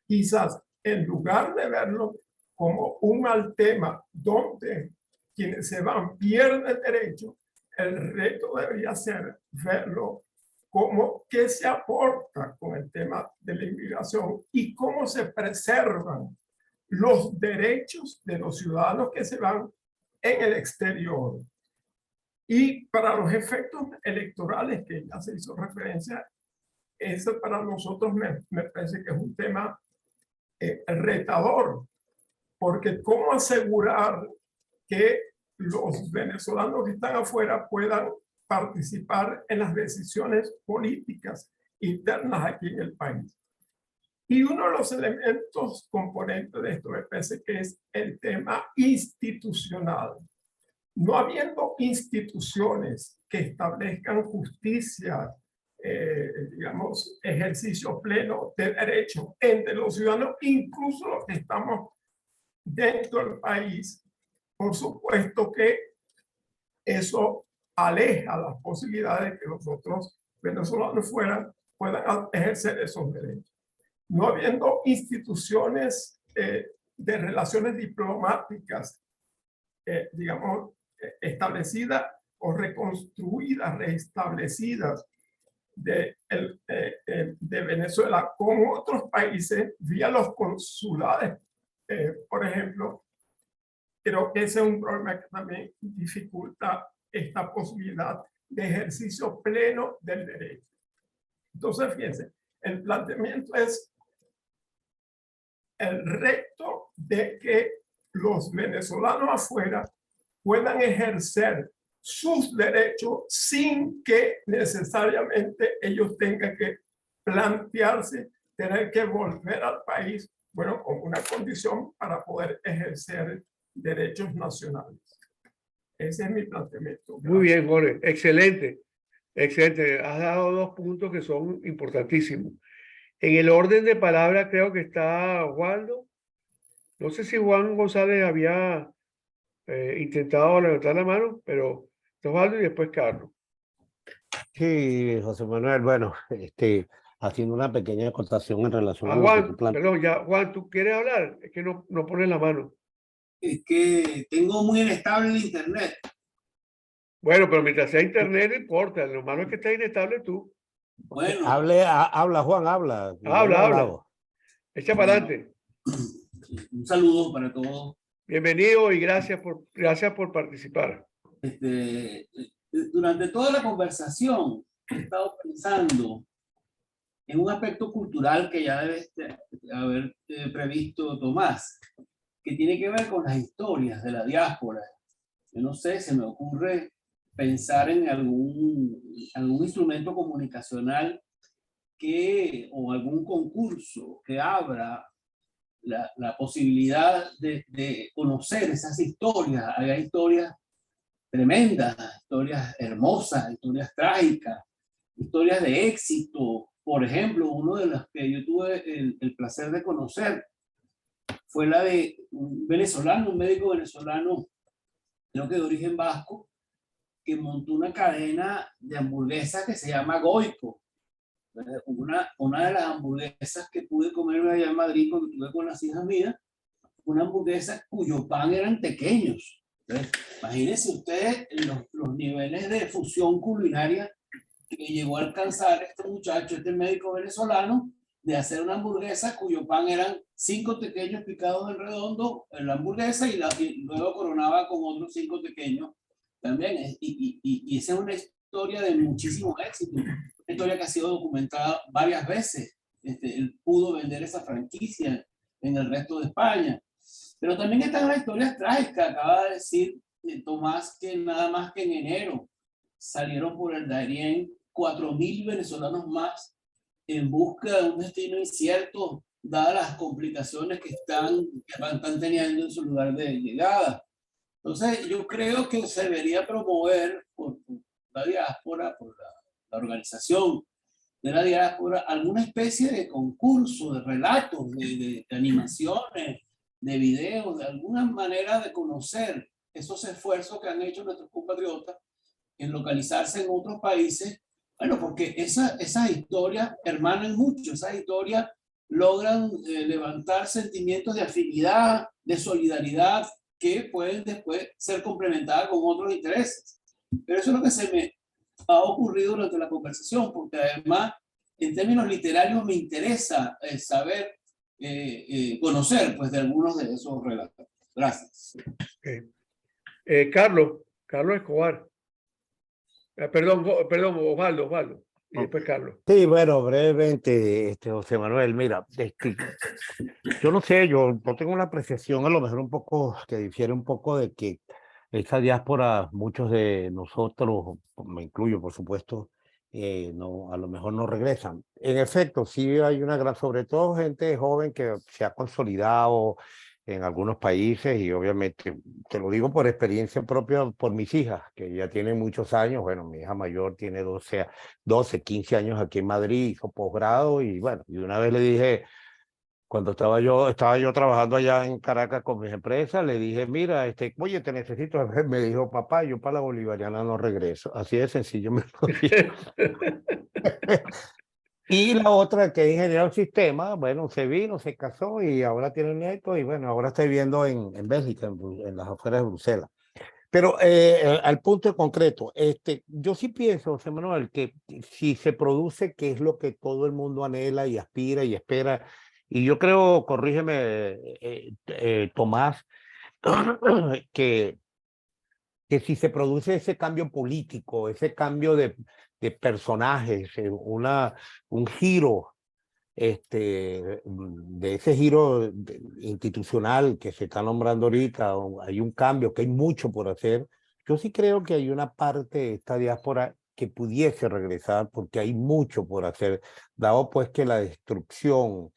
quizás en lugar de verlo como un mal tema donde quienes se van pierden derecho, el reto debería ser verlo como qué se aporta con el tema de la inmigración y cómo se preservan los derechos de los ciudadanos que se van en el exterior. Y para los efectos electorales que ya se hizo referencia, eso para nosotros me parece que es un tema retador, porque cómo asegurar que los venezolanos que están afuera puedan participar en las decisiones políticas internas aquí en el país. Y uno de los elementos componentes de esto me parece que es el tema institucional. No habiendo instituciones que establezcan justicia, digamos, ejercicio pleno de derecho entre los ciudadanos, incluso los que estamos dentro del país. Por supuesto que eso aleja las posibilidades de que los otros venezolanos puedan ejercer esos derechos. No habiendo instituciones de relaciones diplomáticas, digamos, establecidas o reconstruidas, reestablecidas de Venezuela con otros países vía los consulados, por ejemplo, creo que ese es un problema que también dificulta esta posibilidad de ejercicio pleno del derecho. Entonces, fíjense, el planteamiento es el reto de que los venezolanos afuera puedan ejercer sus derechos sin que necesariamente ellos tengan que plantearse tener que volver al país, bueno, como una condición para poder ejercer derechos nacionales. Ese es mi planteamiento. Muy bien, Jorge. Excelente. Excelente. Has dado dos puntos que son importantísimos. En el orden de palabra creo que está Waldo. No sé si Juan González había intentado levantar la mano, pero Osvaldo y después Carlos. Sí, José Manuel, bueno, haciendo una pequeña acotación en relación a lo que Juan, tú planteas. perdón, ya, Juan, ¿tú quieres hablar? Es que no pones la mano. Es que tengo muy inestable el internet. Bueno, pero mientras sea internet no importa, lo malo es que está inestable tú. Bueno, Habla, Juan, habla. Habla. Echa para adelante. un saludo para todos. Bienvenido y gracias por participar. Durante toda la conversación he estado pensando en un aspecto cultural que ya debe haber previsto Tomás, que tiene que ver con las historias de la diáspora. Yo no sé, se me ocurre pensar en algún instrumento comunicacional o algún concurso que abra la posibilidad de conocer esas historias. Hay historias tremendas, historias hermosas, historias trágicas, historias de éxito. Por ejemplo, una de las que yo tuve el placer de conocer fue la de un venezolano, un médico venezolano, creo que de origen vasco, que montó una cadena de hamburguesas que se llama Goico. Una de las hamburguesas que pude comer allá en Madrid cuando estuve con las hijas mías, una hamburguesa cuyo pan eran pequeños. Entonces, imagínense ustedes los niveles de fusión culinaria que llegó a alcanzar este muchacho, este médico venezolano, de hacer una hamburguesa cuyo pan eran 5 pequeños picados en redondo en la hamburguesa y luego coronaba con otros 5 pequeños también. Y esa es una historia de muchísimo éxito, una historia que ha sido documentada varias veces. Él pudo vender esa franquicia en el resto de España. Pero también están las historias trágicas. Acaba de decir Tomás que nada más que en enero salieron por el Darién 4.000 venezolanos más en busca de un destino incierto, dadas las complicaciones que van teniendo en su lugar de llegada. Entonces, yo creo que se debería promover por la diáspora, por la organización de la diáspora, alguna especie de concurso, de relatos, de animaciones, de videos, de alguna manera de conocer esos esfuerzos que han hecho nuestros compatriotas en localizarse en otros países. Bueno, porque esas historias hermanan mucho, esas historias logran levantar sentimientos de afinidad, de solidaridad, que pueden después ser complementadas con otros intereses. Pero eso es lo que se me ha ocurrido durante la conversación, porque además, en términos literarios, me interesa saber, conocer pues, de algunos de esos relatos. Gracias. Okay. Carlos Escobar. Perdón, Osvaldo. Y después Carlos. Sí, bueno, brevemente, José Manuel, mira, yo no sé, yo tengo una apreciación a lo mejor un poco, que difiere un poco de que esta diáspora, muchos de nosotros, me incluyo por supuesto, a lo mejor no regresan. En efecto, sí hay una gran, sobre todo gente joven que se ha consolidado en algunos países y obviamente, te lo digo por experiencia propia, por mis hijas, que ya tienen muchos años. Bueno, mi hija mayor tiene 15 años aquí en Madrid, hizo posgrado y bueno, y una vez le dije, cuando estaba yo trabajando allá en Caracas con mis empresas, le dije, mira, oye, te necesito. Me dijo, papá, yo para la bolivariana no regreso. Así de sencillo me lo dijo. Y la otra, que es ingeniero del sistema, bueno, se vino, se casó y ahora tiene un nieto y bueno, ahora está viviendo en Bélgica, en las afueras de Bruselas. Pero al punto concreto, yo sí pienso, José Manuel, que si se produce, que es lo que todo el mundo anhela y aspira y espera, y yo creo, corrígeme, Tomás, que, que si se produce ese cambio político, ese cambio de personajes, un giro de ese giro institucional que se está nombrando ahorita, hay un cambio, que hay mucho por hacer. Yo sí creo que hay una parte de esta diáspora que pudiese regresar porque hay mucho por hacer, dado pues que la destrucción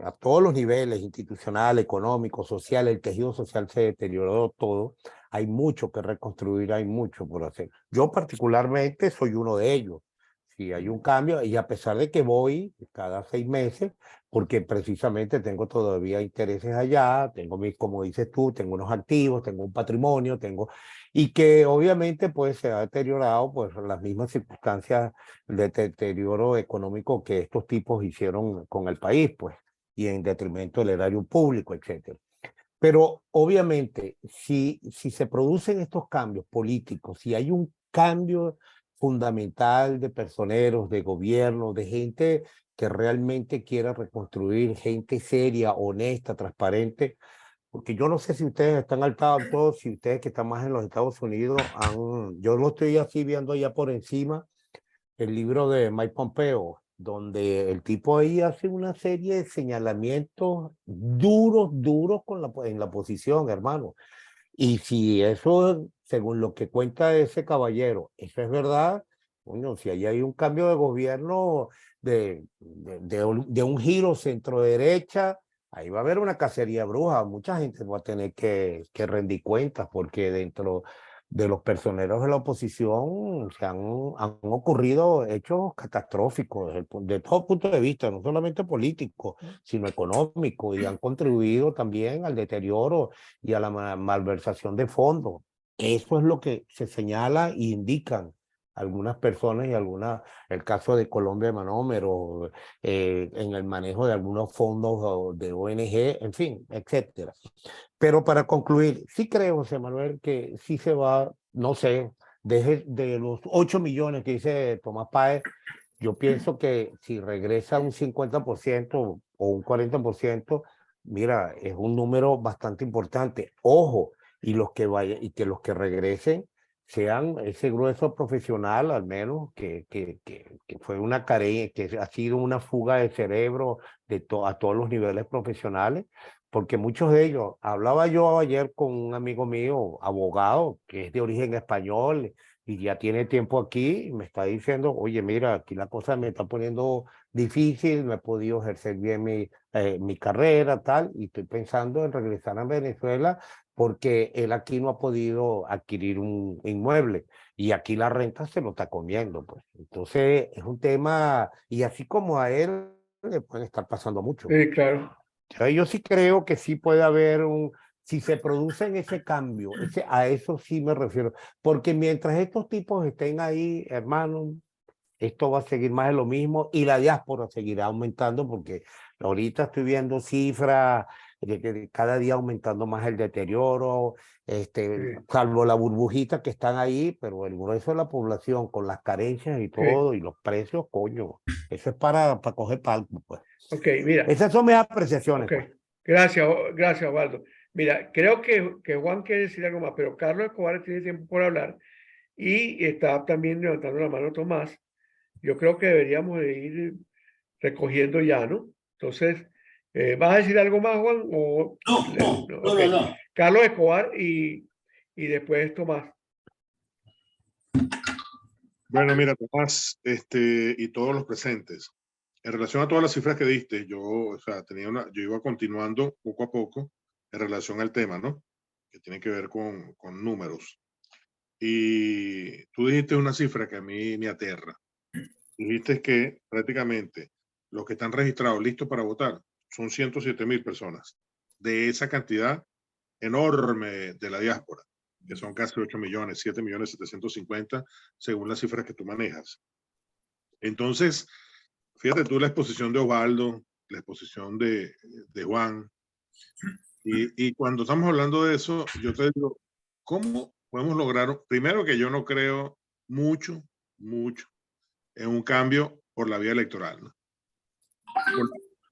a todos los niveles, institucional, económico, social, el tejido social se deterioró todo, hay mucho que reconstruir, hay mucho por hacer. Yo particularmente soy uno de ellos. Sí, hay un cambio y a pesar de que voy cada 6 meses, porque precisamente tengo todavía intereses allá, tengo como dices tú, tengo unos activos, tengo un patrimonio, y que obviamente pues se ha deteriorado pues las mismas circunstancias de deterioro económico que estos tipos hicieron con el país, pues, y en detrimento del erario público, etcétera. Pero obviamente, si se producen estos cambios políticos, si hay un cambio fundamental de personeros, de gobierno, de gente que realmente quiera reconstruir, gente seria, honesta, transparente, porque yo no sé si ustedes están al tanto, si ustedes que están más en los Estados Unidos, yo lo estoy así viendo allá por encima, el libro de Mike Pompeo, donde el tipo ahí hace una serie de señalamientos duros, duros en la posición, hermano. Y si eso, según lo que cuenta ese caballero, eso es verdad, coño, si ahí hay un cambio de gobierno de un giro centro-derecha, ahí va a haber una cacería de brujas. Mucha gente va a tener que rendir cuentas porque dentro de los personeros de la oposición han ocurrido hechos catastróficos de todo punto de vista, no solamente político, sino económico, y han contribuido también al deterioro y a la malversación de fondos. Eso es lo que se señala y indican algunas personas y el caso de Colombia de Manómero, en el manejo de algunos fondos de ONG, en fin, etcétera. Pero para concluir, sí creo, José Manuel, que sí se va, no sé, de los 8 millones que dice Tomás Páez, yo pienso que si regresa un 50% o un 40%, mira, es un número bastante importante. Ojo, y que los que regresen sean ese grueso profesional, al menos, que fue una carencia, que ha sido una fuga de cerebro a todos los niveles profesionales, porque muchos de ellos, hablaba yo ayer con un amigo mío, abogado, que es de origen español, y ya tiene tiempo aquí, y me está diciendo, oye, mira, aquí la cosa me está poniendo difícil, no he podido ejercer bien mi carrera, tal, y estoy pensando en regresar a Venezuela porque él aquí no ha podido adquirir un inmueble, y aquí la renta se lo está comiendo, pues. Entonces, es un tema, y así como a él, le pueden estar pasando mucho. Claro. Yo sí creo que sí puede haber si se produce ese cambio, a eso sí me refiero, porque mientras estos tipos estén ahí, hermano, esto va a seguir más de lo mismo y la diáspora seguirá aumentando porque ahorita estoy viendo cifras de que cada día aumentando más el deterioro, salvo la burbujita que están ahí, pero el grueso de la población con las carencias y todo y los precios, coño, eso es para coger palco, pues. Ok, mira. Esas son mis apreciaciones. Okay. Pues. Gracias, Osvaldo. Mira, creo que Juan quiere decir algo más, pero Carlos Escobar tiene tiempo por hablar y está también levantando la mano Tomás. Yo creo que deberíamos de ir recogiendo ya, ¿no? Entonces, ¿vas a decir algo más, Juan? No. Carlos Escobar y después Tomás. Bueno, mira, Tomás, y todos los presentes. En relación a todas las cifras que diste, yo iba continuando poco a poco. en relación al tema, ¿no? Que tiene que ver con números. Y tú dijiste una cifra que a mí me aterra. Dijiste que prácticamente los que están registrados listos para votar son 107.000 personas. De esa cantidad enorme de la diáspora, que son casi 8 millones, 7.750.000, según las cifras que tú manejas. Entonces, fíjate tú la exposición de Osvaldo, la exposición de Juan, y cuando estamos hablando de eso, yo te digo, ¿cómo podemos lograr? Primero que yo no creo mucho en un cambio por la vía electoral, ¿no?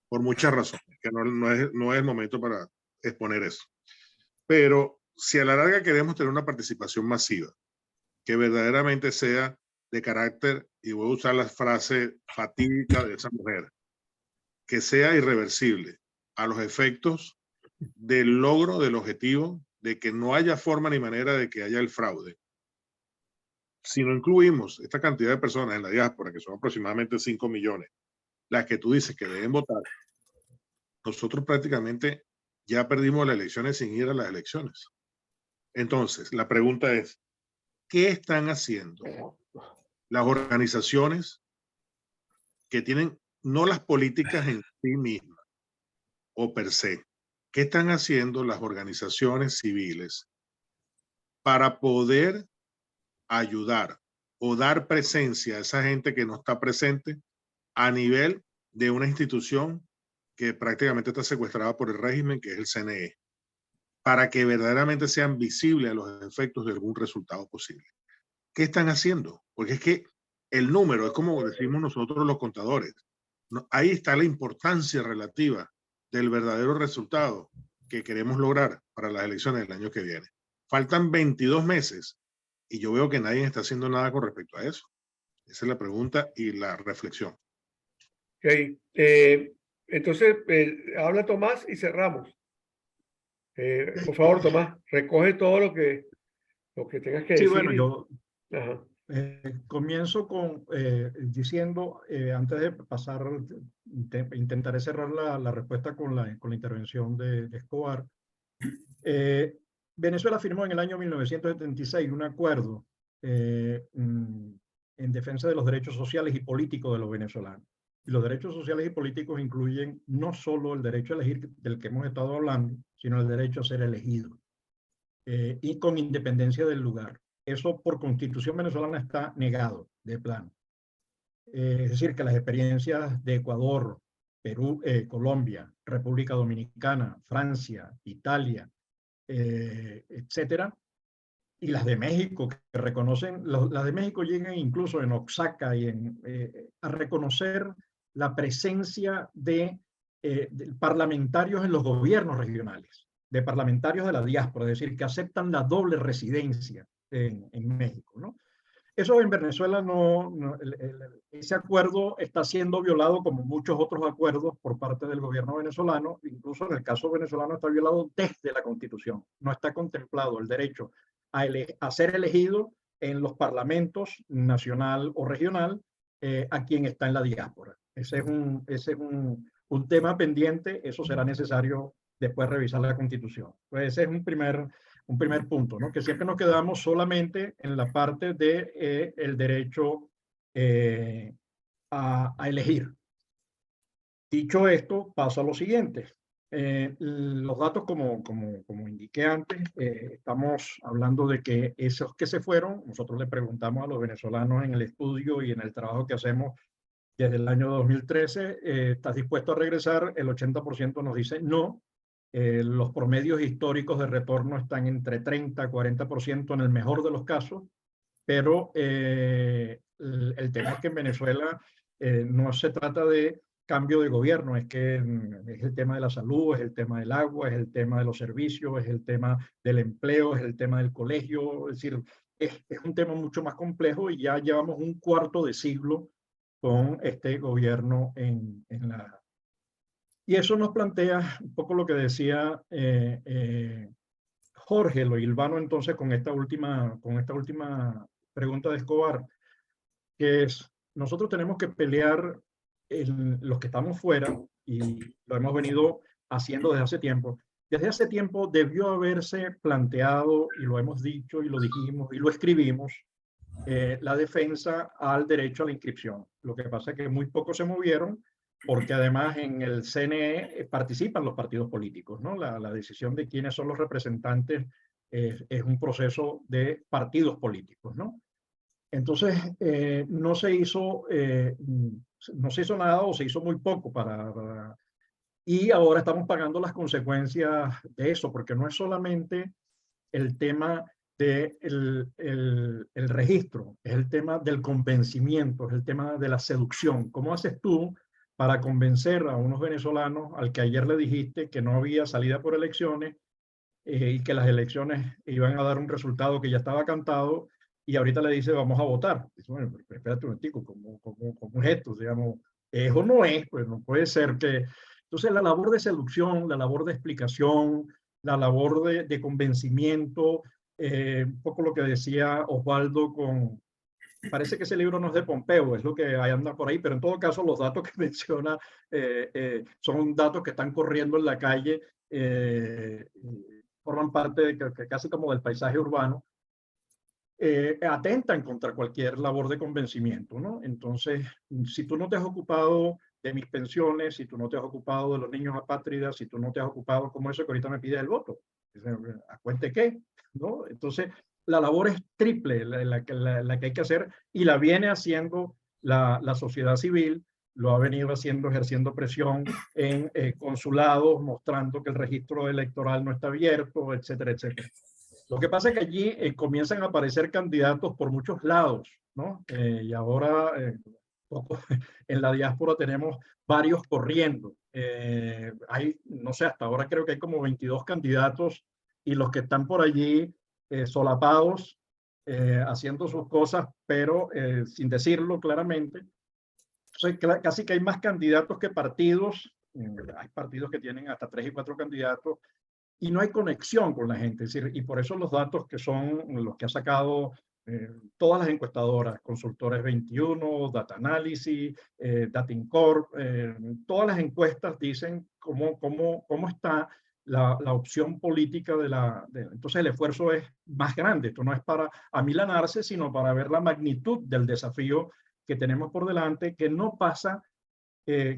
Por muchas razones, que no es el momento para exponer eso. Pero si a la larga queremos tener una participación masiva, que verdaderamente sea de carácter, y voy a usar la frase fatídica de esa mujer, que sea irreversible a los efectos del logro del objetivo de que no haya forma ni manera de que haya el fraude. Si no incluimos esta cantidad de personas en la diáspora, que son aproximadamente 5 millones, las que tú dices que deben votar, nosotros prácticamente ya perdimos las elecciones sin ir a las elecciones. Entonces, la pregunta es, ¿qué están haciendo las organizaciones que tienen no las políticas en sí mismas o per se? ¿Qué están haciendo las organizaciones civiles para poder ayudar o dar presencia a esa gente que no está presente a nivel de una institución que prácticamente está secuestrada por el régimen, que es el CNE, para que verdaderamente sean visibles a los efectos de algún resultado posible? ¿Qué están haciendo? Porque es que el número es como decimos nosotros los contadores. No, ahí está la importancia relativa del verdadero resultado que queremos lograr para las elecciones del año que viene. Faltan 22 meses y yo veo que nadie está haciendo nada con respecto a eso. Esa es la pregunta y la reflexión. Ok, entonces, habla Tomás y cerramos. Por favor, Tomás, recoge todo lo que tengas que Sí, decir. bueno, yo Ajá. comienzo diciendo, antes de pasar, intentaré cerrar la respuesta con la intervención de Escobar. Venezuela firmó en el año 1976 un acuerdo en defensa de los derechos sociales y políticos de los venezolanos. Y los derechos sociales y políticos incluyen no solo el derecho a elegir del que hemos estado hablando, sino el derecho a ser elegido, y con independencia del lugar. Eso por constitución venezolana está negado de plano. Es decir, que las experiencias de Ecuador, Perú, Colombia, República Dominicana, Francia, Italia, etcétera, y las de México, que reconocen, las de México llegan incluso en Oaxaca y a reconocer la presencia de parlamentarios en los gobiernos regionales, de parlamentarios de la diáspora, es decir, que aceptan la doble residencia en México, ¿no? Eso en Venezuela ese acuerdo está siendo violado como muchos otros acuerdos por parte del gobierno venezolano. Incluso en el caso venezolano está violado desde la Constitución. No está contemplado el derecho a ser elegido en los parlamentos nacional o regional a quien está en la diáspora. Ese es un tema pendiente. Eso será necesario después revisar la Constitución. Pues ese es un primer punto, ¿no? Que siempre nos quedamos solamente en la parte de el derecho a elegir. Dicho esto, paso a lo siguiente. Los datos, como indiqué antes, estamos hablando de que esos que se fueron, nosotros le preguntamos a los venezolanos en el estudio y en el trabajo que hacemos desde el año 2013, ¿estás dispuesto a regresar? El 80% nos dice no. Los promedios históricos de retorno están entre 30 y 40% en el mejor de los casos, pero el tema es que en Venezuela no se trata de cambio de gobierno, es que es el tema de la salud, es el tema del agua, es el tema de los servicios, es el tema del empleo, es el tema del colegio, es decir, es un tema mucho más complejo y ya llevamos un cuarto de siglo con este gobierno Y eso nos plantea un poco lo que decía Jorge, lo hilvano entonces con esta última pregunta de Escobar, que es, nosotros tenemos que pelear los que estamos fuera, y lo hemos venido haciendo desde hace tiempo, desde hace tiempo debió haberse planteado, y lo hemos dicho y lo dijimos y lo escribimos, la defensa al derecho a la inscripción. Lo que pasa es que muy pocos se movieron, porque además en el CNE participan los partidos políticos, ¿no? La decisión de quiénes son los representantes es un proceso de partidos políticos, ¿no? Entonces, no se hizo nada o se hizo muy poco y ahora estamos pagando las consecuencias de eso, porque no es solamente el tema del el registro, es el tema del convencimiento, es el tema de la seducción. ¿Cómo haces tú para convencer a unos venezolanos al que ayer le dijiste que no había salida por elecciones y que las elecciones iban a dar un resultado que ya estaba cantado, y ahorita le dice vamos a votar? Dice, bueno, pero espérate un momentico, ¿cómo es esto? Digamos, ¿es o no es? Pues no puede ser que... Entonces la labor de seducción, la labor de explicación, la labor de convencimiento, un poco lo que decía Osvaldo con... Parece que ese libro no es de Pompeo, es lo que anda por ahí, pero en todo caso los datos que menciona son datos que están corriendo en la calle, forman parte de casi como del paisaje urbano, atentan contra cualquier labor de convencimiento, ¿no? Entonces, si tú no te has ocupado de mis pensiones, si tú no te has ocupado de los niños apátridas, si tú no te has ocupado como eso que ahorita me pide el voto, ¿a cuente qué? ¿No? Entonces, la labor es triple la que hay que hacer, y la viene haciendo la sociedad civil, lo ha venido haciendo, ejerciendo presión en consulados, mostrando que el registro electoral no está abierto, etcétera, etcétera. Lo que pasa es que allí comienzan a aparecer candidatos por muchos lados, ¿no? Y ahora en la diáspora tenemos varios corriendo. Hay, no sé, hasta ahora creo que hay como 22 candidatos, y los que están por allí solapados, haciendo sus cosas, pero sin decirlo claramente. Entonces, casi que hay más candidatos que partidos. Hay partidos que tienen hasta 3 y 4 candidatos, y no hay conexión con la gente. Es decir, y por eso los datos que son los que ha sacado todas las encuestadoras, Consultores 21, Data Analysis, Datincorp, todas las encuestas dicen cómo está la opción política entonces el esfuerzo es más grande. Esto no es para amilanarse, sino para ver la magnitud del desafío que tenemos por delante, que no pasa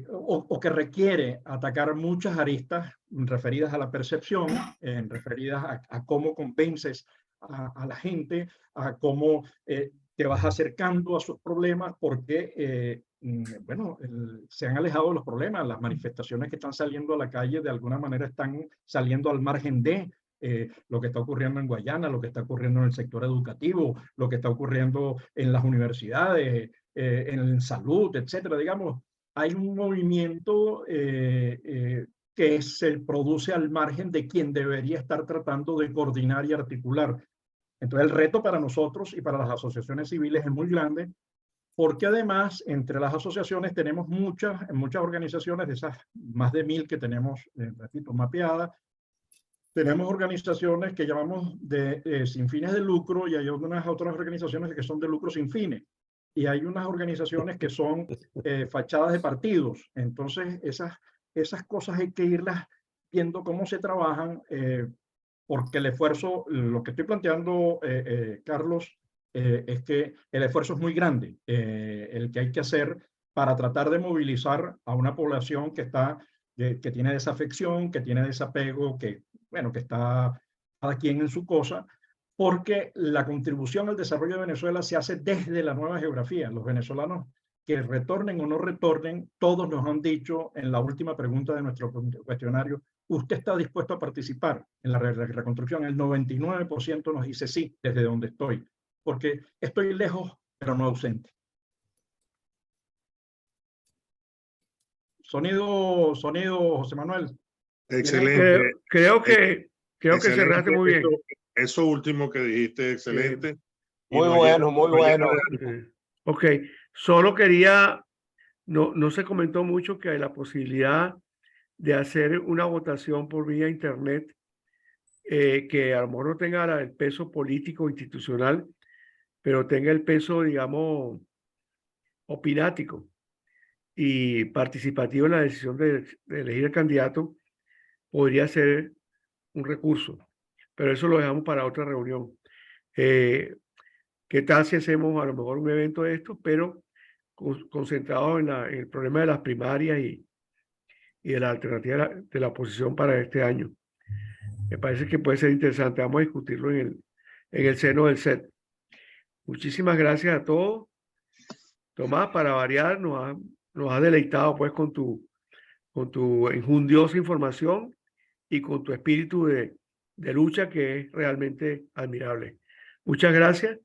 o que requiere atacar muchas aristas referidas a la percepción, referidas a cómo convences a la gente, a cómo te vas acercando a sus problemas, porque, bueno, se han alejado de los problemas. Las manifestaciones que están saliendo a la calle de alguna manera están saliendo al margen de lo que está ocurriendo en Guayana, lo que está ocurriendo en el sector educativo, lo que está ocurriendo en las universidades, en salud, etcétera. Digamos, hay un movimiento que se produce al margen de quien debería estar tratando de coordinar y articular. Entonces, el reto para nosotros y para las asociaciones civiles es muy grande, porque además, entre las asociaciones tenemos muchas organizaciones, de esas más de 1000 que tenemos, repito, mapeadas. Tenemos organizaciones que llamamos sin fines de lucro, y hay unas otras organizaciones que son de lucro sin fines. Y hay unas organizaciones que son fachadas de partidos. Entonces, esas cosas hay que irlas viendo cómo se trabajan, porque el esfuerzo, lo que estoy planteando, Carlos, es que el esfuerzo es muy grande, el que hay que hacer para tratar de movilizar a una población que tiene desafección, que tiene desapego, que está cada quien en su cosa, porque la contribución al desarrollo de Venezuela se hace desde la nueva geografía. Los venezolanos que retornen o no retornen, todos nos han dicho en la última pregunta de nuestro cuestionario, ¿usted está dispuesto a participar en la reconstrucción? El 99% nos dice sí, desde donde estoy, porque estoy lejos, pero no ausente. Sonido, José Manuel. Excelente. Creo que Excelente. cerraste muy bien. Eso último que dijiste, excelente. Muy bueno, muy bueno. Ok, solo quería, no se comentó mucho que hay la posibilidad de hacer una votación por vía internet que a lo mejor no tenga el peso político institucional, pero tenga el peso, digamos, opinático y participativo en la decisión de elegir el candidato. Podría ser un recurso, pero eso lo dejamos para otra reunión. ¿Qué tal si hacemos a lo mejor un evento de estos, pero concentrado en el problema de las primarias y de la alternativa de la oposición para este año? Me parece que puede ser interesante. Vamos a discutirlo en el seno del SET. Muchísimas gracias a todos. Tomás, para variar, nos has deleitado pues con tu enjundiosa información y con tu espíritu de lucha, que es realmente admirable. Muchas gracias.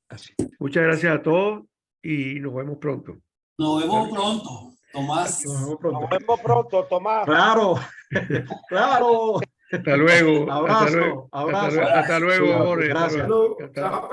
Así. Muchas gracias a todos y nos vemos pronto. Nos vemos pronto, Tomás. Nos vemos pronto. Nos vemos pronto, Tomás. Claro, claro. Hasta luego. Abrazo, abrazo. Hasta luego, Sí, Jorge. gracias. Hasta luego. Chao.